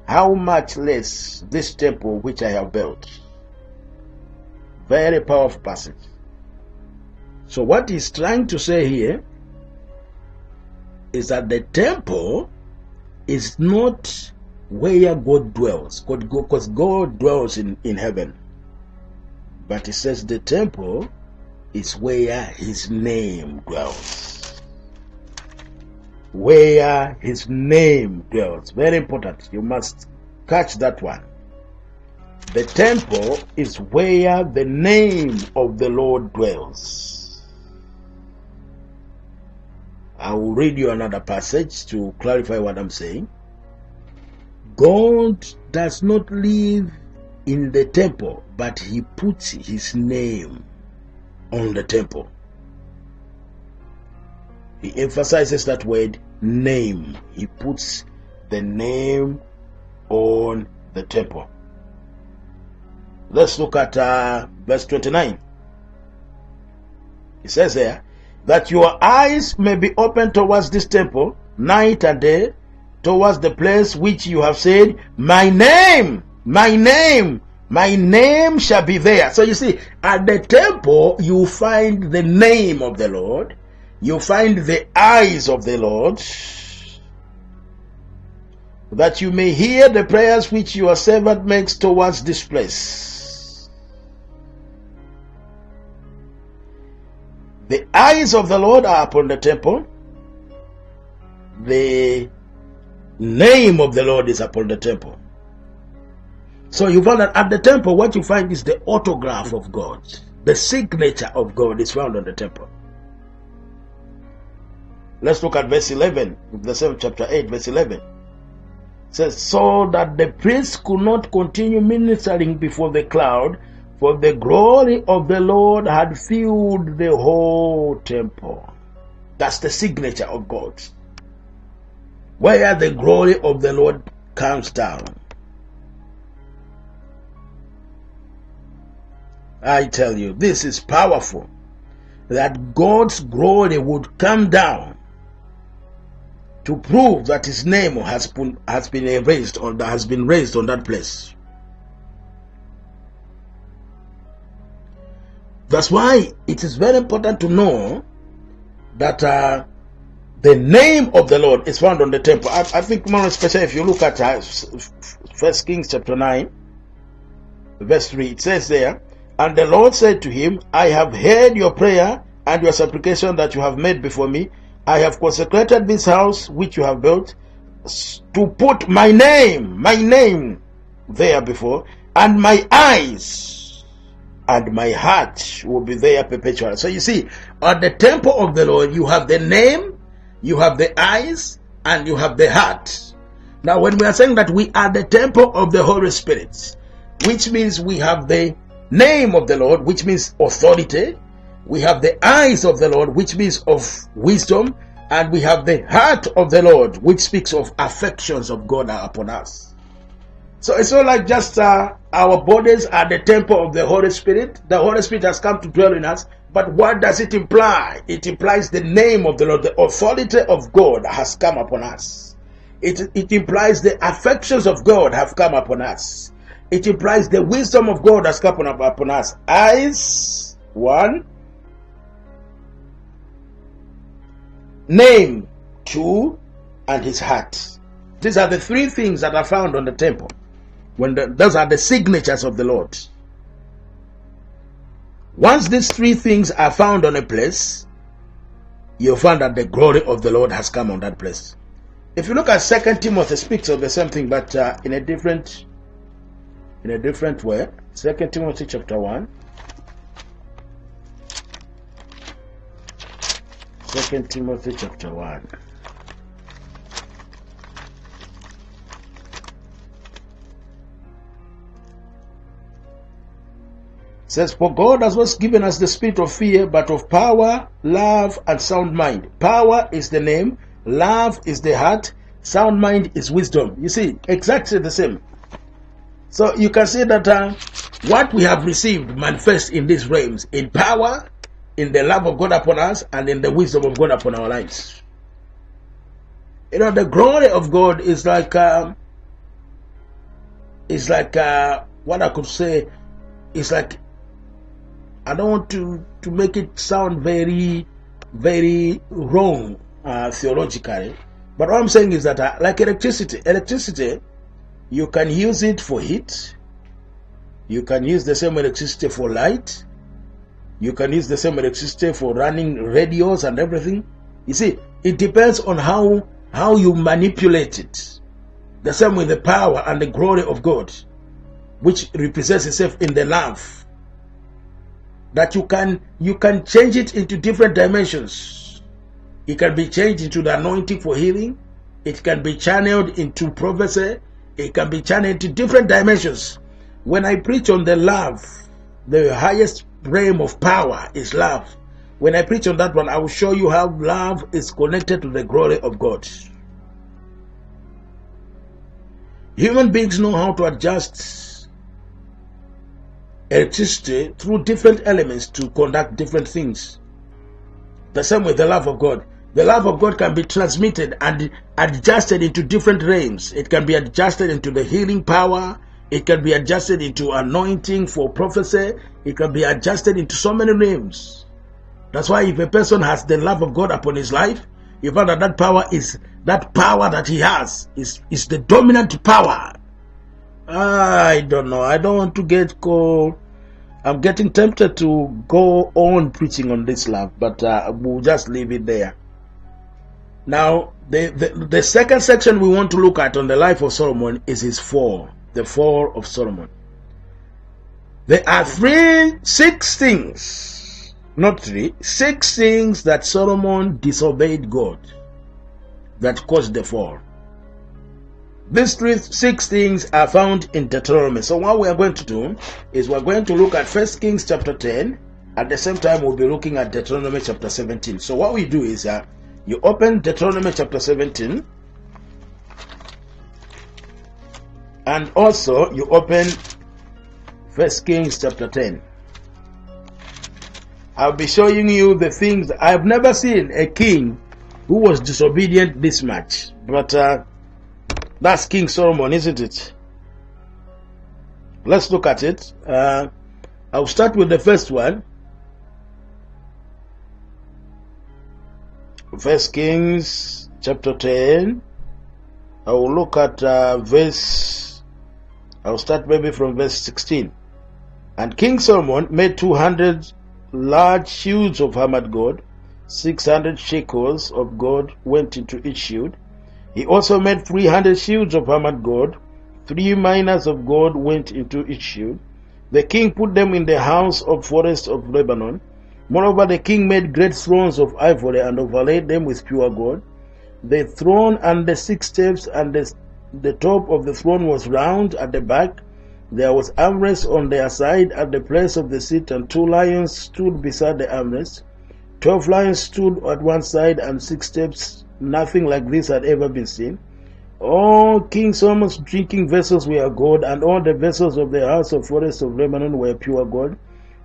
How much less this temple which I have built? Very powerful passage. So what he's trying to say here is that the temple is not where God dwells, because God dwells in heaven. But he says the temple is where his name dwells. Where his name dwells. Very important. You must catch that one. The temple is where the name of the Lord dwells. I will read you another passage to clarify what I'm saying. God does not live in the temple, but he puts his name on the temple. He emphasizes that word, name. He puts the name on the temple. Let's look at verse 29. He says there, that your eyes may be open towards this temple, night and day, towards the place which you have said, my name shall be there. So you see, at the temple, you find the name of the Lord. You find the eyes of the Lord, that you may hear the prayers which your servant makes towards this place. The eyes of the Lord are upon the temple. The name of the Lord is upon the temple. So you find that at the temple, what you find is the autograph of God. The signature of God is found on the temple. Let's look at verse 11, the same chapter 8, verse 11. It says, so that the priests could not continue ministering before the cloud, For the glory of the Lord had filled the whole temple. That's the signature of God. Where the glory of the Lord comes down. I tell you, this is powerful. That God's glory would come down to prove that His name has been raised on that place. That's why it is very important to know that the name of the Lord is found on the temple. I think more especially if you look at 1 Kings chapter 9, verse 3, it says there, and the Lord said to him, I have heard your prayer and your supplication that you have made before me. I have consecrated this house which you have built to put my name there before, and my eyes and my heart will be there perpetually. So you see, at the temple of the Lord, you have the name, you have the eyes, and you have the heart. Now, when we are saying that we are the temple of the Holy Spirit, which means we have the name of the Lord, which means authority, we have the eyes of the Lord, which means of wisdom, and we have the heart of the Lord, which speaks of affections of God upon us. So it's not like just our bodies are the temple of the Holy Spirit. The Holy Spirit has come to dwell in us. But what does it imply? It implies the name of the Lord. The authority of God has come upon us. It implies the affections of God have come upon us. It implies the wisdom of God has come upon us. Eyes, one. Name, two. And His heart. These are the three things that are found on the temple. Those are the signatures of the Lord. Once these three things are found on a place, you'll find that the glory of the Lord has come on that place. If you look at 2 Timothy, speaks of the same thing, but in a different way. 2 Timothy chapter 1. 2 Timothy chapter 1. It says, for God has not given us the spirit of fear, but of power, love, and sound mind. Power is the name, love is the heart, sound mind is wisdom. You see, exactly the same. So you can see that what we have received manifests in these realms, in power, in the love of God upon us, and in the wisdom of God upon our lives. You know, the glory of God is like what I could say, it's like, I don't want to make it sound very, very wrong theologically, but what I'm saying is that like electricity, you can use it for heat, you can use the same electricity for light, you can use the same electricity for running radios and everything. You see, it depends on how you manipulate it. The same with the power and the glory of God, which represents itself in the love. That you can change it into different dimensions. It can be changed into the anointing for healing. It can be channeled into prophecy. It can be channeled into different dimensions. When I preach on the love, the highest realm of power is love. When I preach on that one, I will show you how love is connected to the glory of God. Human beings know how to adjust electricity through different elements to conduct different things. The same with the love of God. The love of God can be transmitted and adjusted into different realms. It can be adjusted into the healing power. It can be adjusted into anointing for prophecy. It can be adjusted into so many realms. That's why if a person has the love of God upon his life, you find that power that he has is the dominant power. I don't know. I don't want to get cold. I'm getting tempted to go on preaching on this love, but we'll just leave it there. Now, the second section we want to look at on the life of Solomon is his fall, the fall of Solomon. There are 6 things, not 3, 6 things that Solomon disobeyed God that caused the fall. These six things are found in Deuteronomy. So what we are going to do is we're going to look at 1 Kings chapter 10. At the same time, we'll be looking at Deuteronomy chapter 17. So what we do is you open Deuteronomy chapter 17. And also you open 1 Kings chapter 10. I'll be showing you the things. I've never seen a king who was disobedient this much. But that's King Solomon, isn't it? Let's look at it. I'll start with the first one. 1 Kings chapter 10. I will look at I'll start maybe from verse 16. And King Solomon made 200 large shields of hammered gold. 600 shekels of gold went into each shield. He also made 300 shields of hammered gold. 3 minas of gold went into each shield. The king put them in the house of forest of Lebanon. Moreover, the king made great thrones of ivory and overlaid them with pure gold. The throne and the 6 steps and the top of the throne was round at the back. There was armrests on their side at the place of the seat, and 2 lions stood beside the armrests. 12 lions stood at one side, and 6 steps. Nothing like this had ever been seen. All King Solomon's drinking vessels were gold, and all the vessels of the house of forest of Lebanon were pure gold.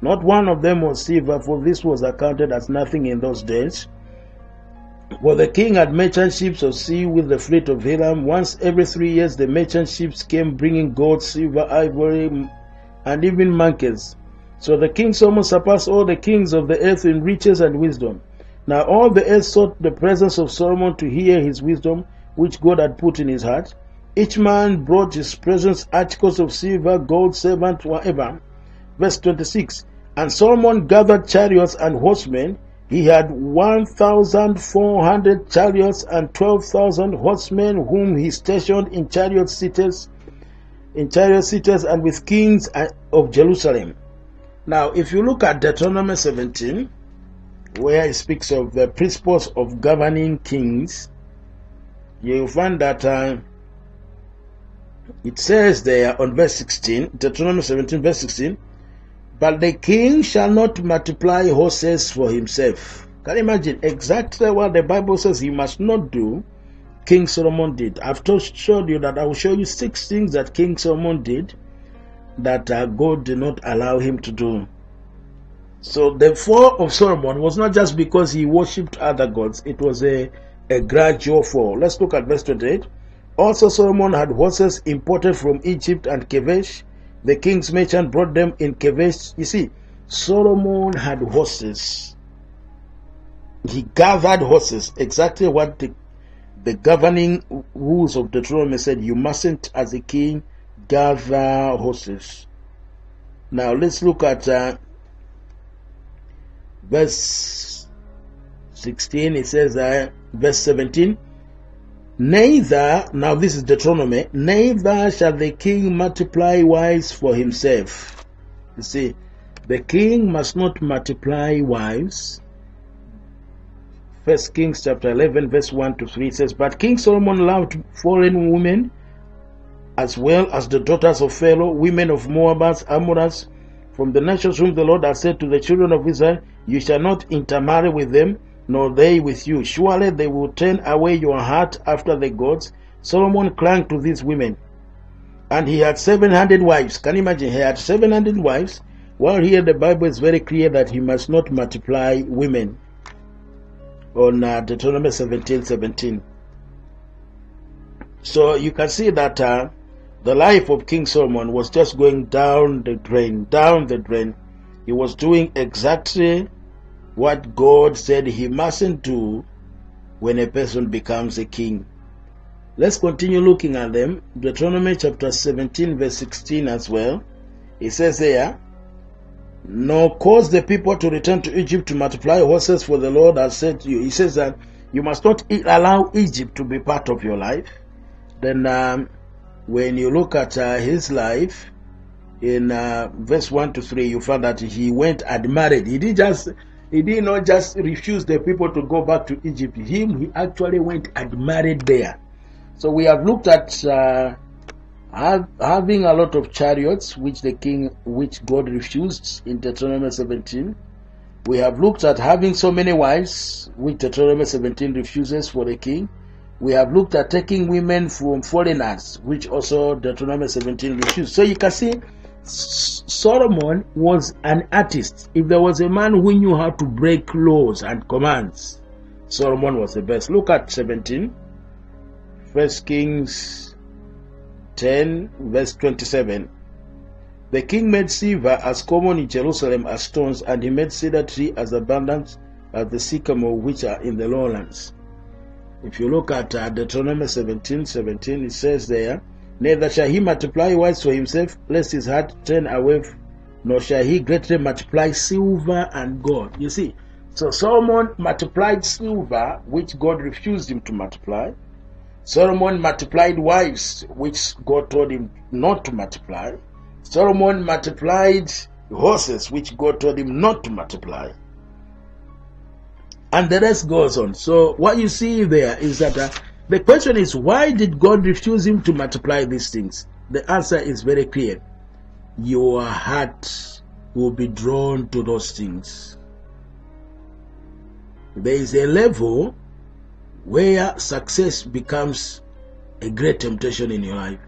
Not one of them was silver, for this was accounted as nothing in those days. For the king had merchant ships of sea with the fleet of Hiram. Once every 3 years the merchant ships came bringing gold, silver, ivory, and even monkeys. So the king Solomon surpassed all the kings of the earth in riches and wisdom. Now all the earth sought the presence of Solomon to hear his wisdom, which God had put in his heart. Each man brought his presents, articles of silver, gold, servant, whatever. Verse 26. And Solomon gathered chariots and horsemen. He had 1,400 chariots and 12,000 horsemen, whom he stationed in chariot seaters, and with kings of Jerusalem. Now, if you look at Deuteronomy 17, where it speaks of the principles of governing kings, you find that it says there on verse 16, Deuteronomy 17, verse 16, but the king shall not multiply horses for himself. Can you imagine exactly what the Bible says he must not do? King Solomon did. I've showed you that I will show you 6 things that King Solomon did that God did not allow him to do. So the fall of Solomon was not just because he worshipped other gods. It was a gradual fall. Let's look at verse 28. Also Solomon had horses imported from Egypt and Kevesh. The king's merchant brought them in Kevesh. You see, Solomon had horses. He gathered horses. Exactly what the governing rules of Deuteronomy said. You mustn't, as a king, gather horses. Now let's look at verse 16. It says, verse 17. Neither, now this is Deuteronomy, neither shall the king multiply wives for himself. You see, the king must not multiply wives. 1 Kings chapter 11 verse 1 to 3 says, but King Solomon loved foreign women, as well as the daughters of Pharaoh, women of Moabites, Ammonites, from the nations whom the Lord has said to the children of Israel, you shall not intermarry with them, nor they with you. Surely they will turn away your heart after the gods. Solomon clung to these women, and he had 700 wives. Can you imagine? He had 700 wives, while here the Bible is very clear that he must not multiply women on Deuteronomy 17:17. So you can see that the life of King Solomon was just going down the drain. He was doing exactly what God said he mustn't do when a person becomes a king. Let's continue looking at them. Deuteronomy chapter 17 verse 16 as well. It says there, nor cause the people to return to Egypt to multiply horses, for the Lord has said to you. He says that you must not allow Egypt to be part of your life. Then when you look at his life in verse 1 to 3, you find that he went and married. He did not just refuse the people to go back to Egypt. He actually went and married there. So we have looked at having a lot of chariots, which God refused in Deuteronomy 17. We have looked at having so many wives, which Deuteronomy 17 refuses for the king. We have looked at taking women from foreigners, which also Deuteronomy 17 refused. So you can see Solomon was an artist. If there was a man who knew how to break laws and commands, Solomon was the best. Look at 17. 1 Kings 10, verse 27. The king made silver as common in Jerusalem as stones, and he made cedar tree as abundant as the sycamore which are in the lowlands. If you look at Deuteronomy 17:17, it says there, neither shall he multiply wives for himself, lest his heart turn away, nor shall he greatly multiply silver and gold. You see, so Solomon multiplied silver, which God refused him to multiply. Solomon multiplied wives, which God told him not to multiply. Solomon multiplied horses, which God told him not to multiply. And the rest goes on. So what you see there is that the question is, why did God refuse him to multiply these things? The answer is very clear. Your heart will be drawn to those things. There is a level where success becomes a great temptation in your life.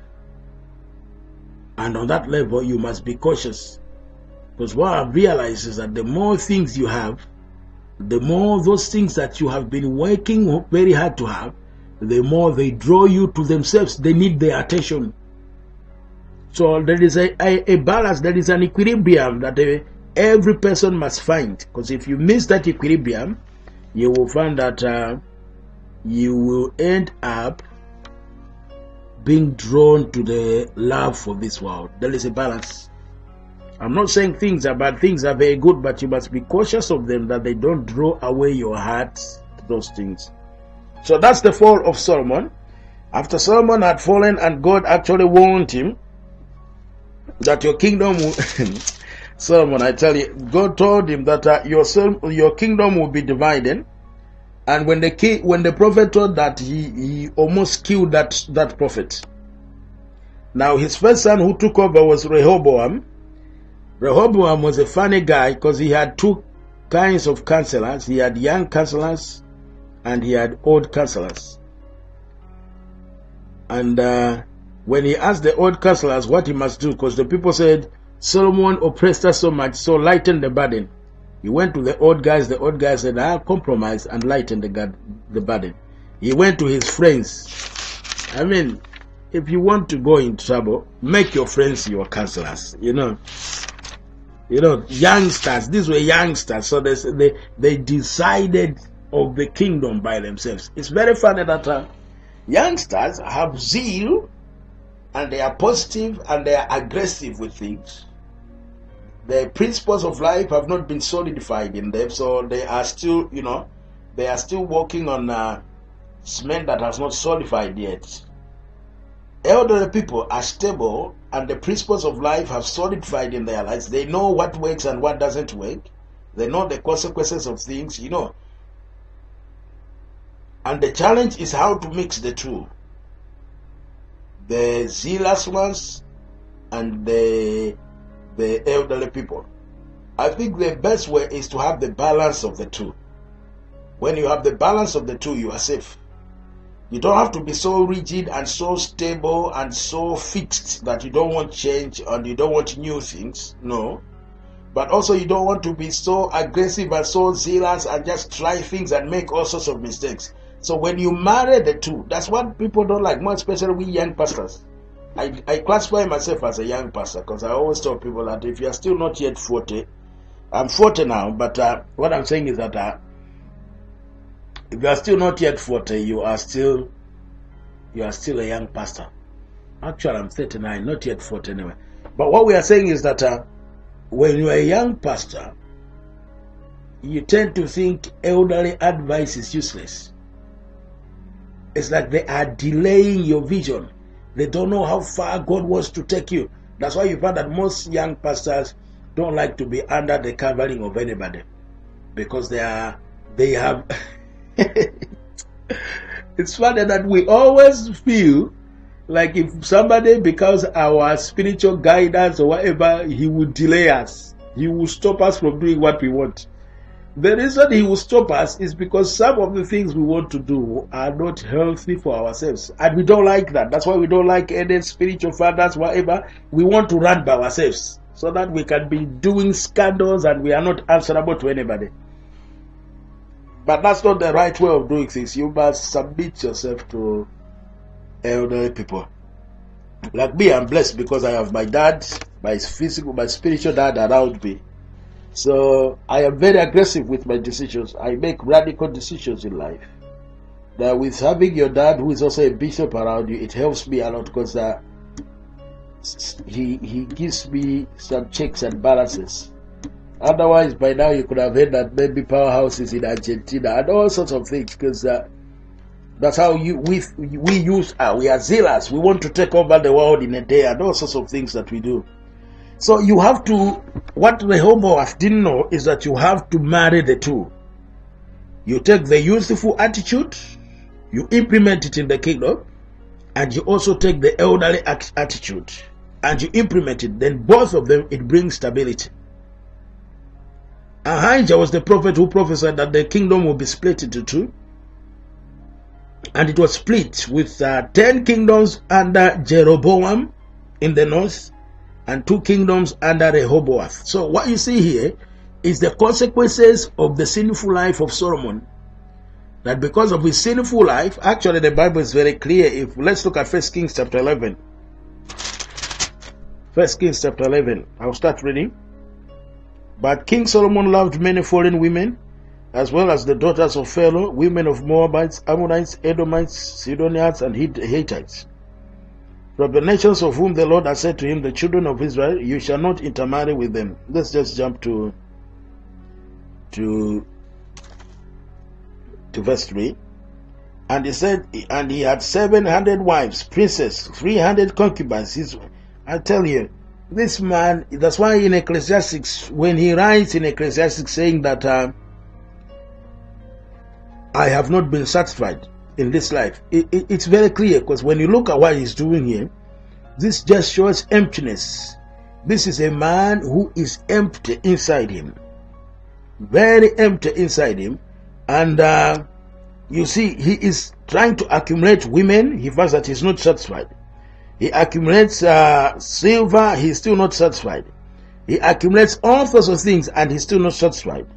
And on that level, you must be cautious. Because what I've realized is that the more things you have, the more those things that you have been working very hard to have, the more they draw you to themselves. They need their attention. So there is a balance, there is an equilibrium that every person must find. Because if you miss that equilibrium, you will find that you will end up being drawn to the love for this world. There is a balance. I'm not saying things are bad, things are very good, but you must be cautious of them, that they don't draw away your heart to those things. So that's the fall of Solomon. After Solomon had fallen, and God actually warned him that your kingdom will Solomon, I tell you, God told him that your kingdom will be divided. And when the prophet told that, he almost killed that prophet. Now his first son who took over was Rehoboam. Rehoboam was a funny guy because he had two kinds of counselors. He had young counselors and he had old counselors. And when he asked the old counselors what he must do, because the people said, Solomon oppressed us so much, so lighten the burden. He went to the old guys. The old guys said, I'll compromise and lighten the burden. He went to his friends. I mean, if you want to go in trouble, make your friends your counselors. You know, youngsters. These were youngsters. So they decided of the kingdom by themselves. It's very funny that youngsters have zeal, and they are positive and they are aggressive with things. The principles of life have not been solidified in them, so they are still, they are still working on cement that has not solidified yet. Elderly people are stable, and the principles of life have solidified in their lives. They know what works and what doesn't work. They know the consequences of things, And the challenge is how to mix the two. The zealous ones and the elderly people. I think the best way is to have the balance of the two. When you have the balance of the two, you are safe. You don't have to be so rigid and so stable and so fixed that you don't want change and you don't want new things. No. But also you don't want to be so aggressive and so zealous and just try things and make all sorts of mistakes. So when you marry the two, that's what people don't like, more especially we young pastors. I classify myself as a young pastor because I always tell people that if you are still not yet 40, I'm 40 now, but what I'm saying is that if you are still not yet 40, you are still a young pastor. Actually, I'm 39, not yet 40 anyway. But what we are saying is that when you are a young pastor, you tend to think elderly advice is useless. It's like they are delaying your vision. They don't know how far God wants to take you. That's why you find that most young pastors don't like to be under the covering of anybody, because they have It's funny that we always feel like if somebody becomes our spiritual guidance or whatever, he will delay us. He will stop us from doing what we want. The reason he will stop us is because some of the things we want to do are not healthy for ourselves. And we don't like that. That's why we don't like any spiritual fathers, whatever. We want to run by ourselves so that we can be doing scandals and we are not answerable to anybody. But that's not the right way of doing things. You must submit yourself to elderly people. Like me, I'm blessed because I have my dad, my physical, my spiritual dad around me. So I am very aggressive with my decisions. I make radical decisions in life. Now with having your dad, who is also a bishop around you, it helps me a lot because he gives me some checks and balances. Otherwise, by now you could have heard that maybe powerhouses in Argentina and all sorts of things, because that's how we are zealous. We want to take over the world in a day and all sorts of things that we do. So you have to, what Rehoboam didn't know is that you have to marry the two. You take the youthful attitude, you implement it in the kingdom, and you also take the elderly attitude and you implement it. Then both of them, it brings stability. Ahijah was the prophet who prophesied that the kingdom will be split into two. And it was split with 10 kingdoms under Jeroboam in the north and 2 kingdoms under Rehoboam. So what you see here is the consequences of the sinful life of Solomon. That because of his sinful life, actually the Bible is very clear. Let's look at 1 Kings chapter 11. 1 Kings chapter 11. I'll start reading. But King Solomon loved many foreign women, as well as the daughters of Pharaoh, women of Moabites, Ammonites, Edomites, Sidonians, and Hittites. From the nations of whom the Lord has said to him, the children of Israel, you shall not intermarry with them. Let's just jump to verse 3. And he said, and he had 700 wives, princes, 300 concubines. I tell you, this man, that's why in Ecclesiastes, when he writes in Ecclesiastes saying that I have not been satisfied in this life, it's very clear, because when you look at what he's doing here, this just shows emptiness. This is a man who is empty inside him, very empty inside him, and you see, he is trying to accumulate women. He finds that he's not satisfied. He accumulates silver, he's still not satisfied. He accumulates all sorts of things and he's still not satisfied.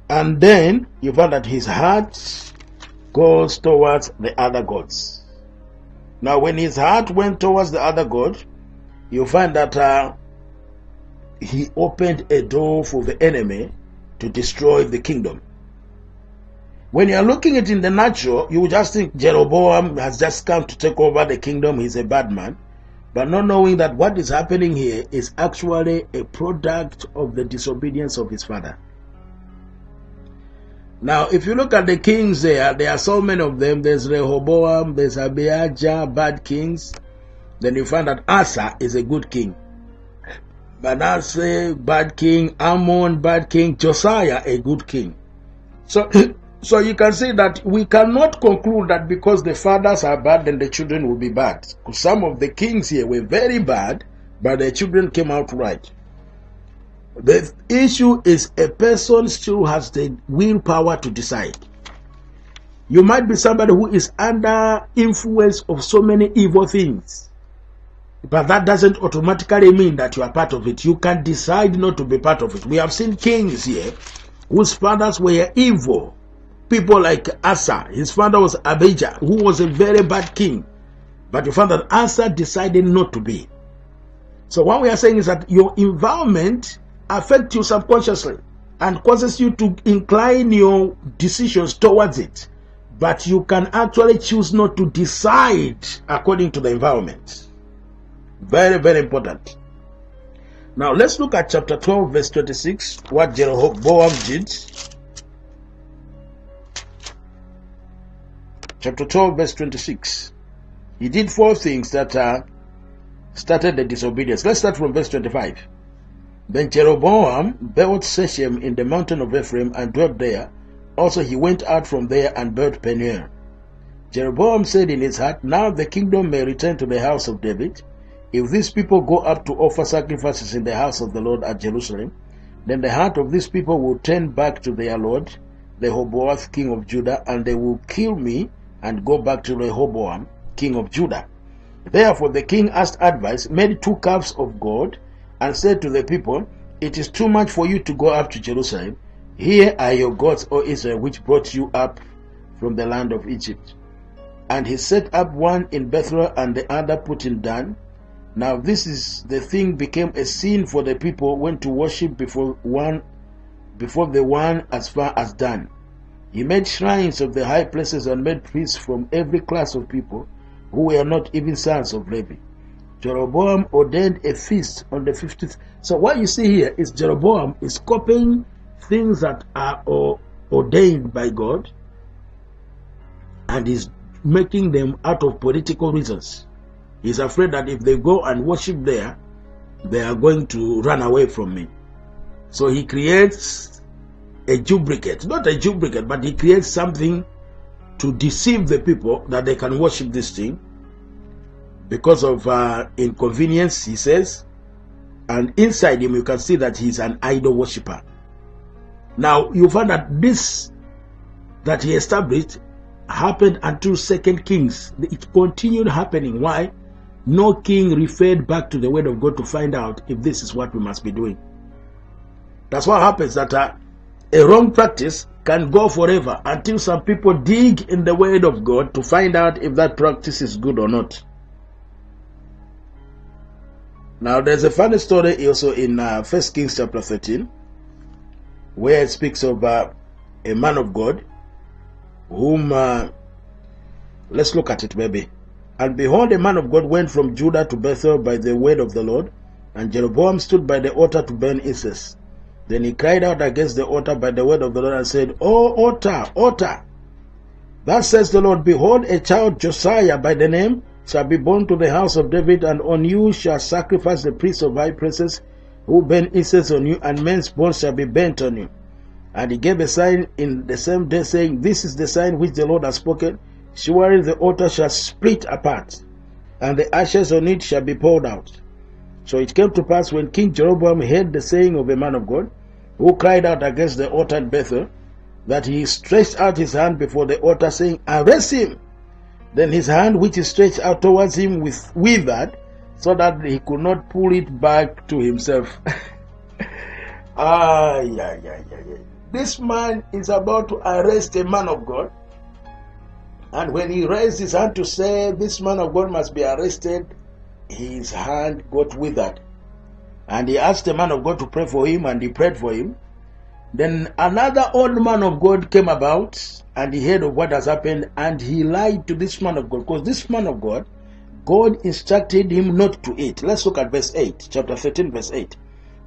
And then you find that his heart goes towards the other gods. Now when his heart went towards the other god, you find that he opened a door for the enemy to destroy the kingdom. When you are looking at it in the natural, you would just think Jeroboam has just come to take over the kingdom, he's a bad man. But not knowing that what is happening here is actually a product of the disobedience of his father. Now, if you look at the kings there are so many of them. There's Rehoboam, there's Abijah, bad kings. Then you find that Asa is a good king. Manasseh, bad king. Ammon, bad king. Josiah, a good king. So you can see that we cannot conclude that because the fathers are bad, then the children will be bad. Because some of the kings here were very bad, but the children came out right. The issue is a person still has the willpower to decide. You might be somebody who is under influence of so many evil things, but that doesn't automatically mean that you are part of it. You can decide not to be part of it. We have seen kings here whose fathers were evil. People like Asa, his father was Abijah, who was a very bad king. But you find that Asa decided not to be. So what we are saying is that your environment affects you subconsciously and causes you to incline your decisions towards it. But you can actually choose not to decide according to the environment. Very, very important. Now let's look at chapter 12, verse 26, what Jeroboam did. Chapter 12, verse 26. He did 4 things that started the disobedience. Let's start from verse 25. Then Jeroboam built Shechem in the mountain of Ephraim and dwelt there. Also he went out from there and built Peniel. Jeroboam said in his heart, now the kingdom may return to the house of David. If these people go up to offer sacrifices in the house of the Lord at Jerusalem, then the heart of these people will turn back to their Lord, Rehoboam, king of Judah, and they will kill me and go back to Rehoboam, king of Judah. Therefore the king asked advice, made 2 calves of gold, and said to the people, it is too much for you to go up to Jerusalem. Here are your gods, O Israel, which brought you up from the land of Egypt. And he set up one in Bethel and the other put in Dan. Now this is the thing became a sin for the people went to worship before the one as far as Dan. He made shrines of the high places and made priests from every class of people who were not even sons of Levi. Jeroboam ordained a feast on the 50th. So what you see here is Jeroboam is copying things that are ordained by God, and is making them out of political reasons. He's afraid that if they go and worship there, they are going to run away from me. So he creates a duplicate, not a duplicate, but he creates something to deceive the people that they can worship this thing because of inconvenience, he says. And inside him you can see that he's an idol worshipper. Now you find that this that he established happened until 2 Kings. It continued happening. Why? No king referred back to the word of God to find out if this is what we must be doing. That's what happens, that a wrong practice can go forever until some people dig in the word of God to find out if that practice is good or not. Now there's a funny story also in 1 Kings chapter 13, where it speaks of a man of God whom, let's look at it maybe. And behold, a man of God went from Judah to Bethel by the word of the Lord, and Jeroboam stood by the altar to burn incense. Then he cried out against the altar by the word of the Lord and said, O altar, altar! Thus says the Lord, behold, a child Josiah by the name shall be born to the house of David, and on you shall sacrifice the priests of high places who burn incense on you, and men's bones shall be burnt on you. And he gave a sign in the same day, saying, this is the sign which the Lord has spoken. Surely the altar shall split apart, and the ashes on it shall be poured out. So it came to pass, when King Jeroboam heard the saying of a man of God, who cried out against the altar at Bethel, that he stretched out his hand before the altar, saying, arrest him. Then his hand which he stretched out towards him withered, so that he could not pull it back to himself. This man is about to arrest a man of God. And when he raised his hand to say this man of God must be arrested, his hand got withered. And he asked the man of God to pray for him, and he prayed for him. Then another old man of God came about, and he heard of what has happened, and he lied to this man of God. Because this man of God, God instructed him not to eat. Let's look at verse 8, chapter 13, verse 8.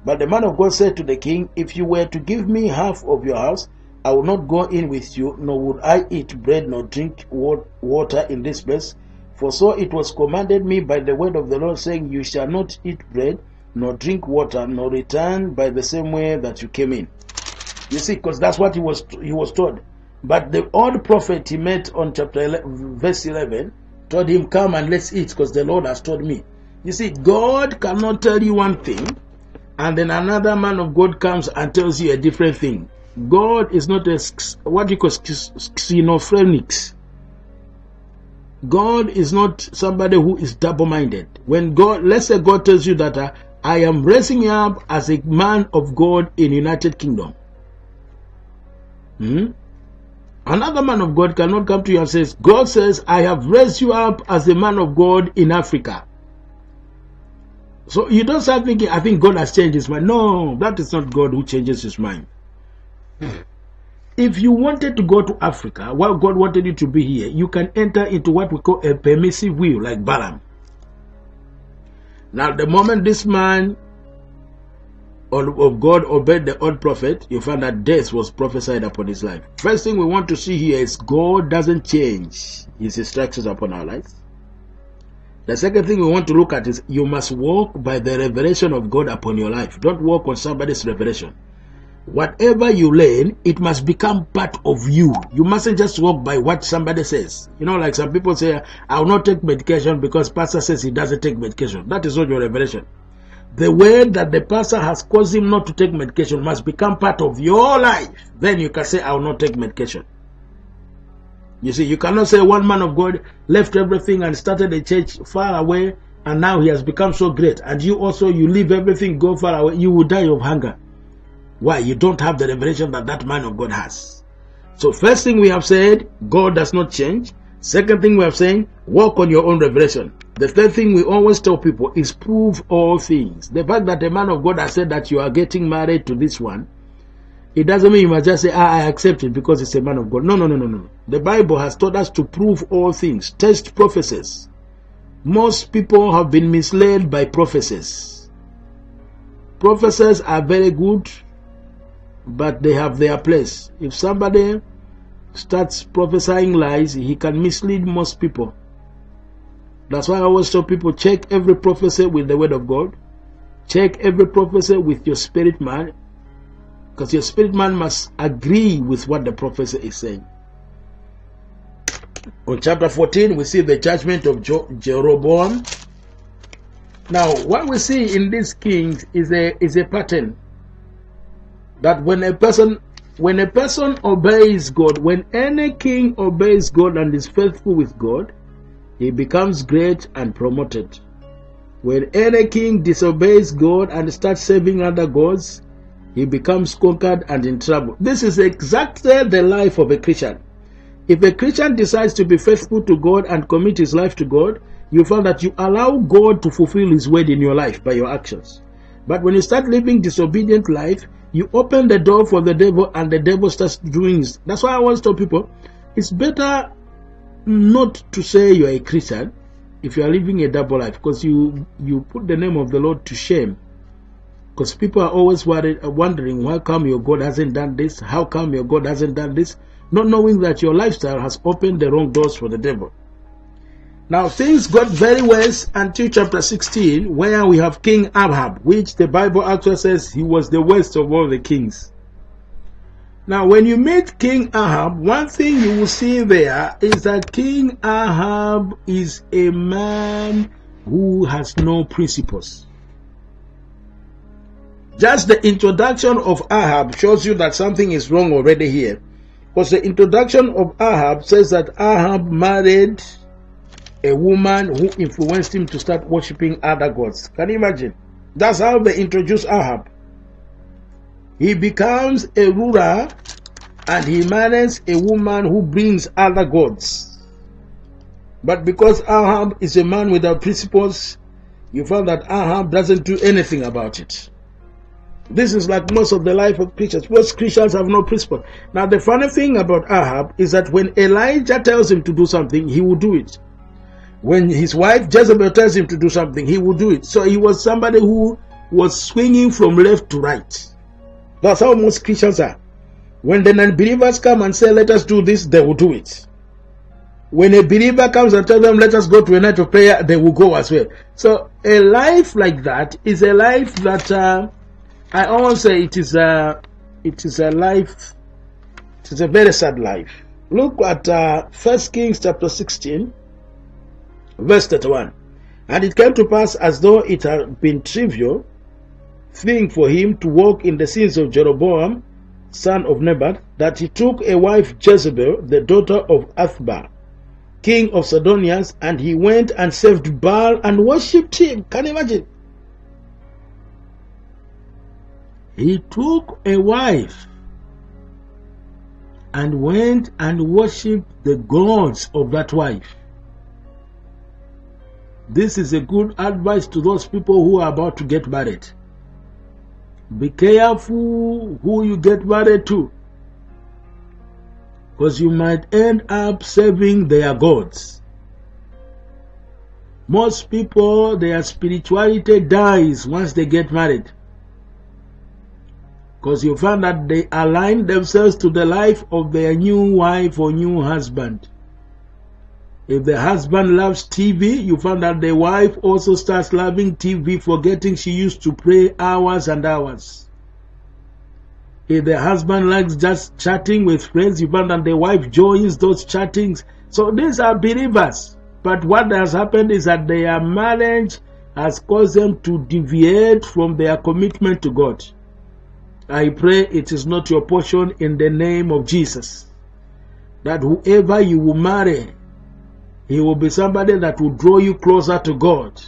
But the man of God said to the king, if you were to give me half of your house, I will not go in with you, nor would I eat bread nor drink water in this place. For so it was commanded me by the word of the Lord, saying, you shall not eat bread nor drink water, nor return by the same way that you came in. You see, because that's what he was told. But the old prophet he met on chapter 11, verse 11, told him, come and let's eat, because the Lord has told me. You see, God cannot tell you one thing, and then another man of God comes and tells you a different thing. God is not what you call schizophrenic. God is not somebody who is double-minded. When God, let's say God tells you that I am raising you up as a man of God in United Kingdom. Another man of God cannot come to you and says, God says, I have raised you up as a man of God in Africa. So you don't start thinking, I think God has changed his mind. No, that is not God who changes his mind. If you wanted to go to Africa, while God wanted you to be here, you can enter into what we call a permissive will, like Balaam. Now, the moment this man of God obeyed the old prophet, you find that death was prophesied upon his life. First thing we want to see here is God doesn't change his instructions upon our lives. The second thing we want to look at is you must walk by the revelation of God upon your life. Don't walk on somebody's revelation. Whatever you learn, it must become part of you. You mustn't just walk by what somebody says. You know, like some people say, I will not take medication because pastor says he doesn't take medication. That is not your revelation. The word that the pastor has caused him not to take medication must become part of your life. Then you can say, I will not take medication. You see, you cannot say one man of God left everything and started a church far away, and now he has become so great. And you also, you leave everything, go far away, you will die of hunger. Why? You don't have the revelation that that man of God has. So first thing we have said, God does not change. Second thing we have said, walk on your own revelation. The third thing we always tell people is prove all things. The fact that a man of God has said that you are getting married to this one, it doesn't mean you must just say, I accept it because it's a man of God. No. The Bible has taught us to prove all things. Test prophecies. Most people have been misled by prophecies. Prophecies are very good, but they have their place. If somebody starts prophesying lies, he can mislead most people. That's why I always tell people, check every prophecy with the word of God. Check every prophecy with your spirit man, because your spirit man must agree with what the prophecy is saying. On chapter 14, we see the judgment of Jeroboam. Now, what we see in these kings is a pattern. That when a person obeys God, when any king obeys God and is faithful with God, he becomes great and promoted. When any king disobeys God and starts serving other gods, he becomes conquered and in trouble. This is exactly the life of a Christian. If a Christian decides to be faithful to God and commit his life to God, you find that you allow God to fulfill his word in your life by your actions. But when you start living disobedient life, you open the door for the devil, and the devil starts doing this. That's why I always tell people, it's better not to say you are a Christian if you are living a double life, because you put the name of the Lord to shame. Because people are always wondering, why come your God hasn't done this? How come your God hasn't done this? Not knowing that your lifestyle has opened the wrong doors for the devil. Now things got very worse until chapter 16, where we have King Ahab, which the Bible actually says he was the worst of all the kings. Now when you meet King Ahab, one thing you will see there is that King Ahab is a man who has no principles. Just the introduction of Ahab shows you that something is wrong already here. Because the introduction of Ahab says that Ahab married a woman who influenced him to start worshipping other gods. Can you imagine? That's how they introduce Ahab. He becomes a ruler and he marries a woman who brings other gods. But because Ahab is a man without principles, you find that Ahab doesn't do anything about it. This is like most of the life of Christians. Most Christians have no principle. Now the funny thing about Ahab is that when Elijah tells him to do something, he will do it. When his wife Jezebel tells him to do something, he will do it. So he was somebody who was swinging from left to right. That's how most Christians are. When the non-believers come and say, let us do this, they will do it. When a believer comes and tells them, let us go to a night of prayer, they will go as well. So a life like that is a life that I always say it is a life, it is a very sad life. Look at 1 Kings chapter 16, verse 31. And it came to pass, as though it had been trivial thing for him to walk in the sins of Jeroboam, son of Nebat, that he took a wife Jezebel, the daughter of Athbar, king of Sidonians, and he went and served Baal and worshipped him. Can you imagine? He took a wife and went and worshipped the gods of that wife. This is a good advice to those people who are about to get married. Be careful who you get married to, because you might end up serving their gods. Most people, their spirituality dies once they get married, because you find that they align themselves to the life of their new wife or new husband. If the husband loves TV, you find that the wife also starts loving TV, forgetting she used to pray hours and hours. If the husband likes just chatting with friends, you find that the wife joins those chattings. So these are believers. But what has happened is that their marriage has caused them to deviate from their commitment to God. I pray it is not your portion in the name of Jesus. That whoever you will marry, he will be somebody that will draw you closer to God.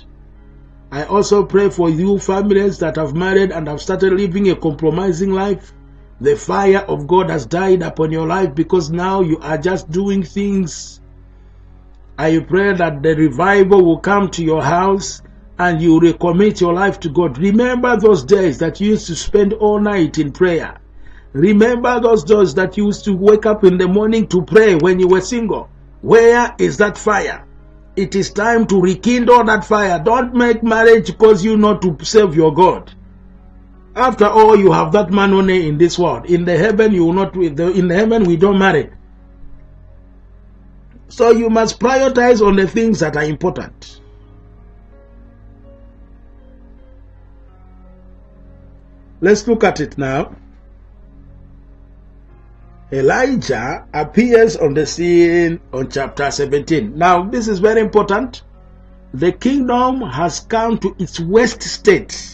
I also pray for you families that have married and have started living a compromising life. The fire of God has died upon your life because now you are just doing things. I pray that the revival will come to your house and you recommit your life to God. Remember those days that you used to spend all night in prayer. Remember those days that you used to wake up in the morning to pray when you were single. Where is that fire? It is time to rekindle that fire. Don't make marriage cause you not to serve your God. After all, you have that man only in this world. In the heaven, you will not. In the heaven, we don't marry. So you must prioritize on the things that are important. Let's look at it now. Elijah appears on the scene on chapter 17. Now, this is very important. The kingdom has come to its west state.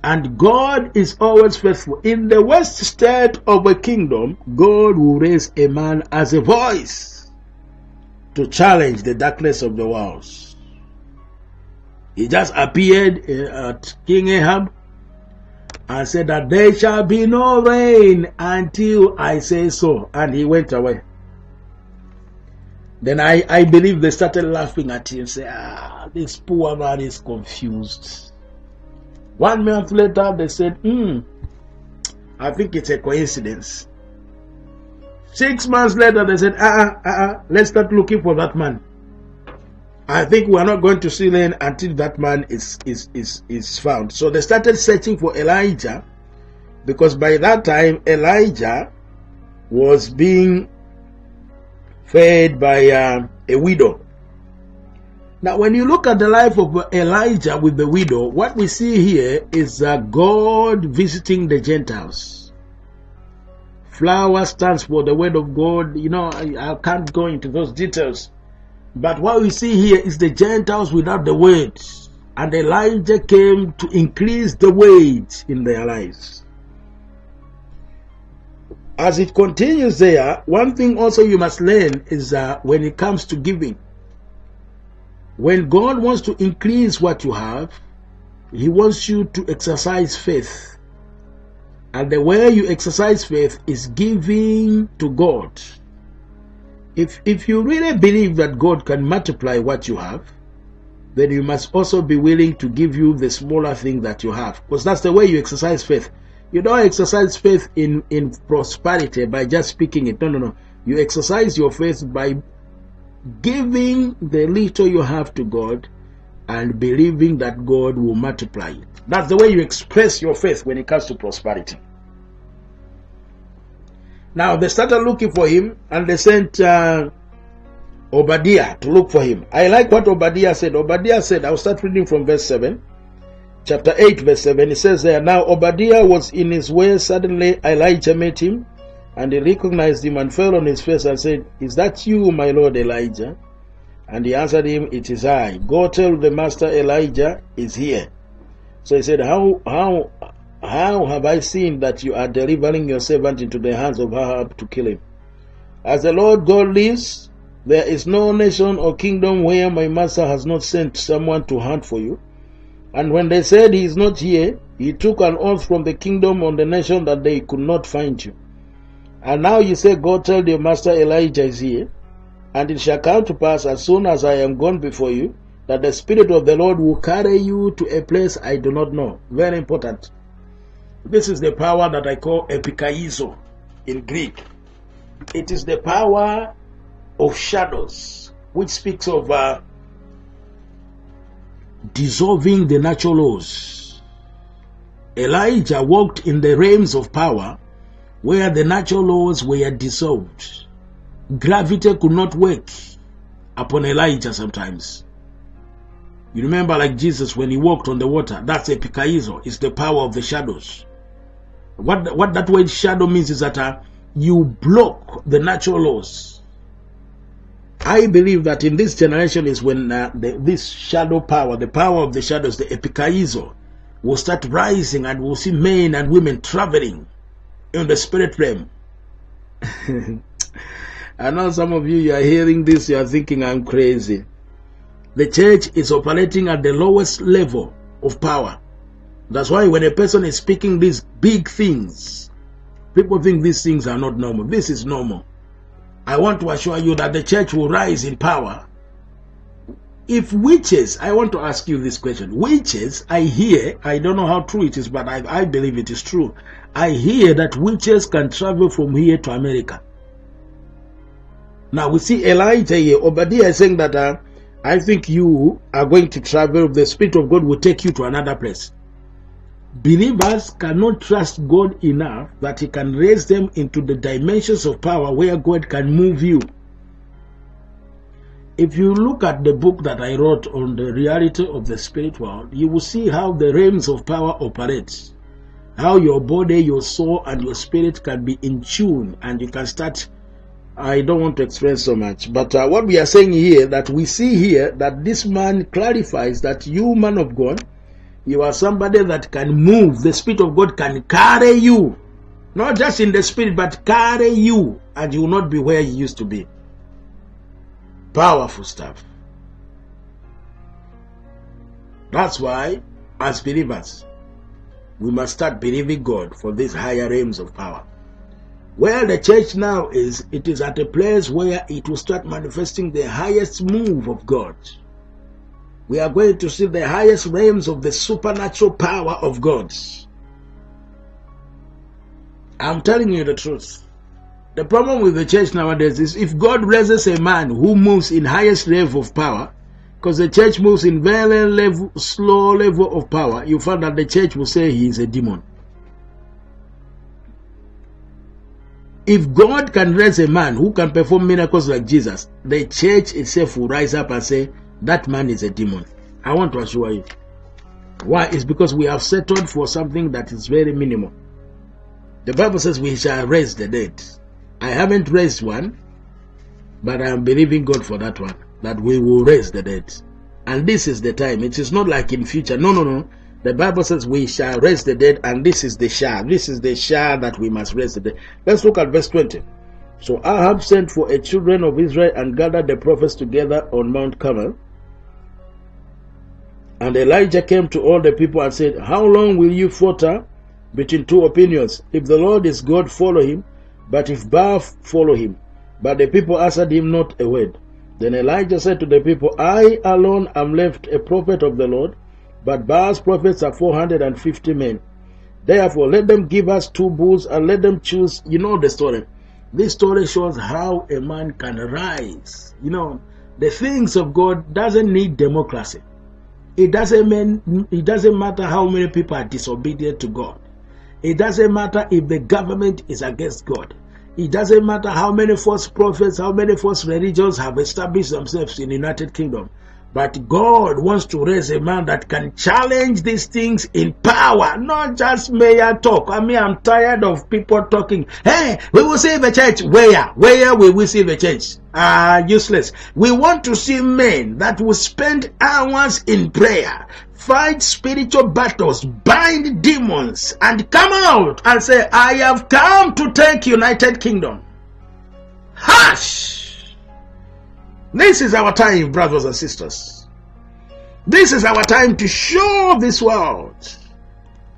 And God is always faithful. In the west state of a kingdom, God will raise a man as a voice to challenge the darkness of the walls. He just appeared at King Ahab and said that there shall be no rain until I say so. And he went away. Then I believe they started laughing at him, say, this poor man is confused. 1 month later, they said, I think it's a coincidence. 6 months later, they said, let's start looking for that man. I think we are not going to see rain until that man is found. So they started searching for Elijah, because by that time, Elijah was being fed by a widow. Now, when you look at the life of Elijah with the widow, what we see here is God visiting the Gentiles. Flower stands for the word of God. You know, I can't go into those details. But what we see here is the Gentiles without the word. And Elijah came to increase the weight in their lives. As it continues there, one thing also you must learn is when it comes to giving. When God wants to increase what you have, He wants you to exercise faith. And the way you exercise faith is giving to God. If you really believe that God can multiply what you have, then you must also be willing to give you the smaller thing that you have. Because that's the way you exercise faith. You don't exercise faith in prosperity by just speaking it. No. You exercise your faith by giving the little you have to God and believing that God will multiply it. That's the way you express your faith when it comes to prosperity. Now they started looking for him and they sent Obadiah to look for him. I like what Obadiah said. Obadiah said, I'll start reading from verse 7. Chapter 8 verse 7. It says there, now Obadiah was in his way. Suddenly Elijah met him. And he recognized him and fell on his face and said, is that you, my Lord Elijah? And he answered him, it is I. Go tell the master Elijah is here. So he said, how have I seen that you are delivering your servant into the hands of Ahab to kill him? As the Lord God lives, there is no nation or kingdom where my master has not sent someone to hunt for you. And when they said he is not here, he took an oath from the kingdom on the nation that they could not find you. And now you say, go tell your master Elijah is here. And it shall come to pass, as soon as I am gone before you, that the Spirit of the Lord will carry you to a place I do not know. Very important. This is the power that I call epikaizo in Greek. It is the power of shadows, which speaks of dissolving the natural laws. Elijah walked in the realms of power where the natural laws were dissolved. Gravity could not work upon Elijah sometimes. You remember like Jesus when he walked on the water. That's epikaizo. It's the power of the shadows. What that word shadow means is that you block the natural laws. I believe that in this generation is when this shadow power, the power of the shadows, the epikaizo, will start rising, and we'll see men and women traveling in the spirit realm. I know some of you are hearing this, you are thinking I'm crazy. The church is operating at the lowest level of power. That's why when a person is speaking these big things, people think these things are not normal. This is normal. I want to assure you that the church will rise in power. If witches, I want to ask you this question. Witches, I hear, I don't know how true it is, but I believe it is true. I hear that witches can travel from here to America. Now we see Elijah here. Obadiah is saying that I think you are going to travel. The Spirit of God will take you to another place. Believers cannot trust God enough that He can raise them into the dimensions of power where God can move you. If you look at the book that I wrote on the reality of the spirit world, you will see how the realms of power operates. How your body, your soul, and your spirit can be in tune, and you can start. I don't want to explain so much, but what we are saying here, that we see here, that this man clarifies that you, man of God, you are somebody that can move. The Spirit of God can carry you, not just in the spirit, but carry you, and you will not be where you used to be. Powerful stuff. That's why, as believers, we must start believing God for these higher realms of power. Where the church now is, it is at a place where it will start manifesting the highest move of God. We are going to see the highest realms of the supernatural power of God. I'm telling you the truth. The problem with the church nowadays is if God raises a man who moves in highest level of power, because the church moves in very slow level of power, you find that the church will say he is a demon. If God can raise a man who can perform miracles like Jesus, the church itself will rise up and say, that man is a demon. I want to assure you. Why? It's because we have settled for something that is very minimal. The Bible says we shall raise the dead. I haven't raised one, but I am believing God for that one, that we will raise the dead. And this is the time. It is not like in future. No. The Bible says we shall raise the dead, and this is the shall. This is the shall that we must raise the dead. Let's look at verse 20. So Ahab sent for a children of Israel and gathered the prophets together on Mount Carmel. And Elijah came to all the people and said, how long will you falter between two opinions? If the Lord is God, follow him. But if Baal, follow him. But the people answered him not a word. Then Elijah said to the people, I alone am left a prophet of the Lord, but Baal's prophets are 450 men. Therefore, let them give us 2 bulls and let them choose. You know the story. This story shows how a man can rise. You know, the things of God doesn't need democracy. It doesn't matter how many people are disobedient to God. It doesn't matter if the government is against God. It doesn't matter how many false prophets, how many false religions have established themselves in the United Kingdom. But God wants to raise a man that can challenge these things in power, not just mayor talk. I mean, I'm tired of people talking. Hey, we will see the church. Where will we see the church? Useless. We want to see men that will spend hours in prayer, fight spiritual battles, bind demons, and come out and say, I have come to take United Kingdom. Hush! This is our time, brothers and sisters. This is our time to show this world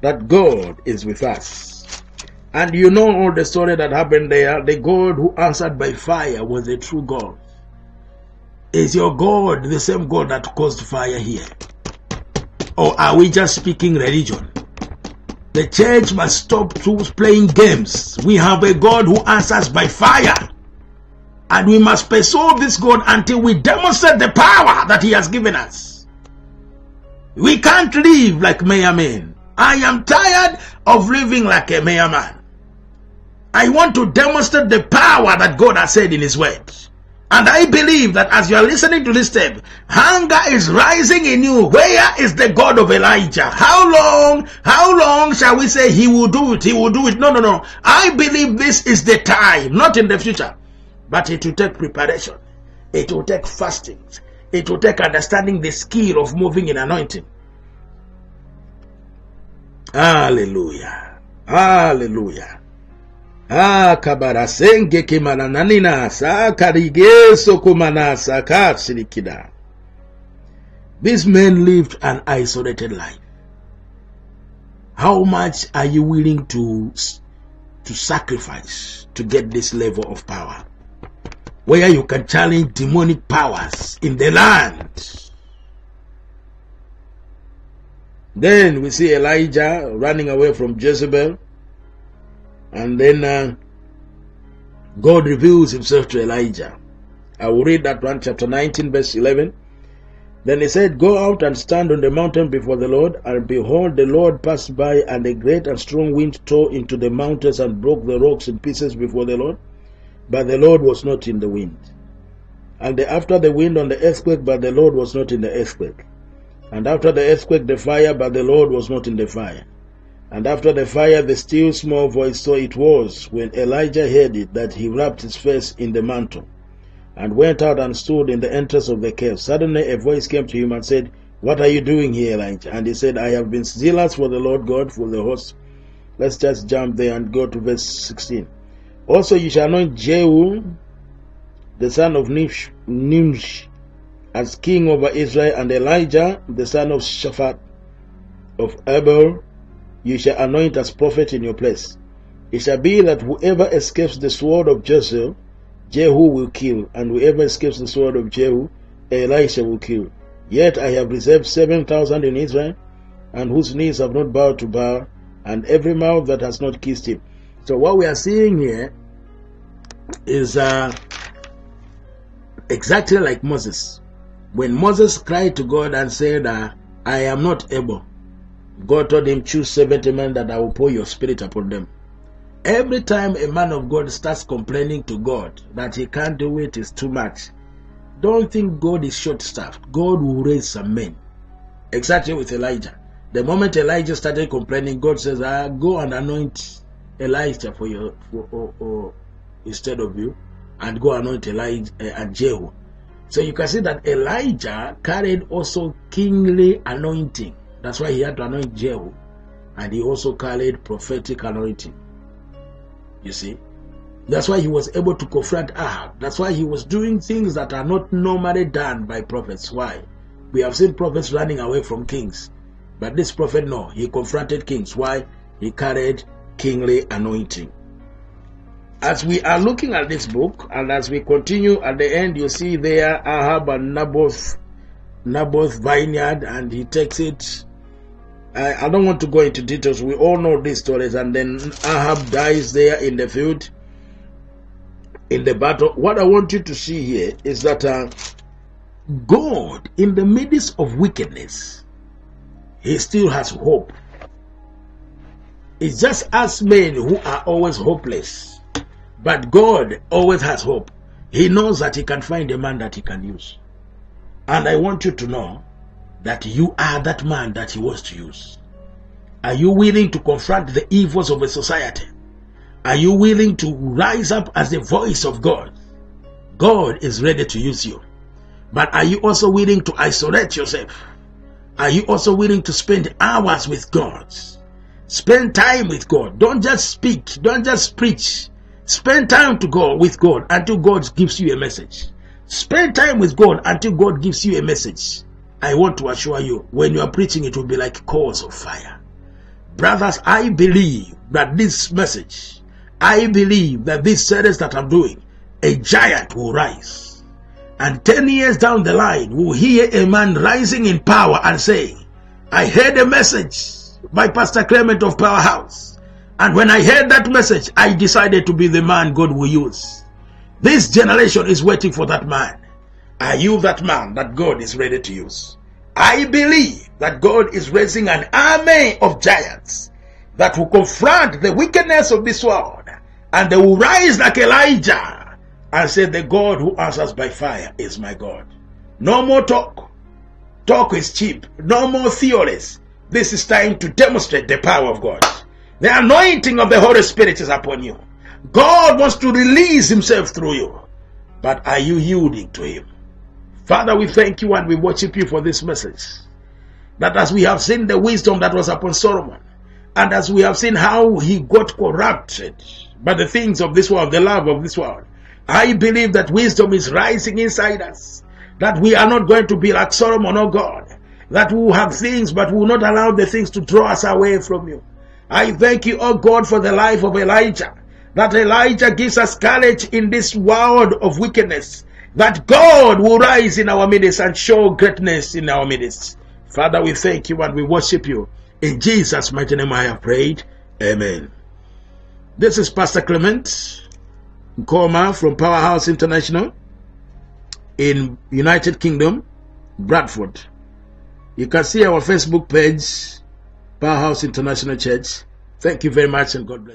that God is with us. And you know all the story that happened there. The God who answered by fire was a true God. Is your God the same God that caused fire here? Or are we just speaking religion? The church must stop playing games. We have a God who answers by fire. And we must pursue this God until we demonstrate the power that he has given us. We can't live like mere men. I am tired of living like a mere man. I want to demonstrate the power that God has said in his word. And I believe that as you are listening to this tape, hunger is rising in you. Where is the God of Elijah? How long shall we say he will do it? He will do it. No. I believe this is the time, not in the future. But it will take preparation. It will take fasting. It will take understanding the skill of moving in anointing. Hallelujah. Hallelujah. Kabarasenge kemananina sa karigeso kumanasa katsirikida. These men lived an isolated life. How much are you willing to sacrifice to get this level of power, where you can challenge demonic powers in the land? Then we see Elijah running away from Jezebel, and then God reveals himself to Elijah. I will read that one, chapter 19, verse 11. Then he said, "Go out and stand on the mountain before the Lord, and behold, the Lord passed by, and a great and strong wind tore into the mountains and broke the rocks in pieces before the Lord. But the Lord was not in the wind. And after the wind on the earthquake, but the Lord was not in the earthquake. And after the earthquake, the fire, but the Lord was not in the fire. And after the fire, the still small voice. So it was, when Elijah heard it, that he wrapped his face in the mantle, and went out and stood in the entrance of the cave. Suddenly a voice came to him and said, What are you doing here, Elijah? And he said, I have been zealous for the Lord God, for the host." Let's just jump there and go to verse 16. "Also you shall anoint Jehu, the son of Nimshi, as king over Israel, and Elijah, the son of Shaphat of Abel, you shall anoint as prophet in your place. It shall be that whoever escapes the sword of Jezebel, Jehu will kill, and whoever escapes the sword of Jehu, Elisha will kill. Yet I have reserved 7,000 in Israel, and whose knees have not bowed to Baal, and every mouth that has not kissed him." So what we are seeing here is exactly like Moses. When Moses cried to God and said, I am not able, God told him, "Choose 70 men that I will pour your spirit upon them." Every time a man of God starts complaining to God that he can't do it, it's too much, don't think God is short-staffed. God will raise some men. Exactly with Elijah. The moment Elijah started complaining, God says, "Go and anoint Elijah instead of you, and go anoint Elijah and Jehu." So you can see that Elijah carried also kingly anointing. That's why he had to anoint Jehu, and he also carried prophetic anointing. You see, that's why he was able to confront Ahab. That's why he was doing things that are not normally done by prophets. Why? We have seen prophets running away from kings, but this prophet, no, he confronted kings. Why? He carried kingly anointing. As we are looking at this book, and as we continue at the end, you see there Ahab and Naboth vineyard, and he takes it. I don't want to go into details. We all know these stories. And then Ahab dies there in the field, in the battle. What I want you to see here is that God, in the midst of wickedness, he still has hope. It's just us men who are always hopeless. But God always has hope. He knows that he can find a man that he can use. And I want you to know that you are that man that he wants to use. Are you willing to confront the evils of a society? Are you willing to rise up as the voice of God? God is ready to use you. But are you also willing to isolate yourself? Are you also willing to spend hours with God? Spend time with God. Don't just speak. Don't just preach. Spend time to go with God until God gives you a message. Spend time with God until God gives you a message. I want to assure you, when you are preaching, it will be like coals of fire. Brothers, I believe that this message, I believe that this series that I'm doing, a giant will rise. And 10 years down the line, we'll hear a man rising in power and saying, I heard a message by Pastor Clement of Powerhouse. And when I heard that message, I decided to be the man God will use. This generation is waiting for that man. Are you that man that God is ready to use? I believe that God is raising an army of giants that will confront the wickedness of this world, and they will rise like Elijah and say, the God who answers by fire is my God. No more talk. Talk is cheap. No more theories. This is time to demonstrate the power of God. The anointing of the Holy Spirit is upon you. God wants to release himself through you. But are you yielding to him? Father, we thank you and we worship you for this message. That as we have seen the wisdom that was upon Solomon, and as we have seen how he got corrupted by the things of this world, the love of this world, I believe that wisdom is rising inside us. That we are not going to be like Solomon, oh God. That we will have things, but we will not allow the things to draw us away from you. I thank you, oh God, for the life of Elijah. That Elijah gives us courage in this world of wickedness. That God will rise in our midst and show greatness in our midst. Father, we thank you and we worship you. In Jesus' mighty name I have prayed. Amen. This is Pastor Clement Nkhoma from Powerhouse International in United Kingdom, Bradford. You can see our Facebook page, Powerhouse International Church. Thank you very much and God bless.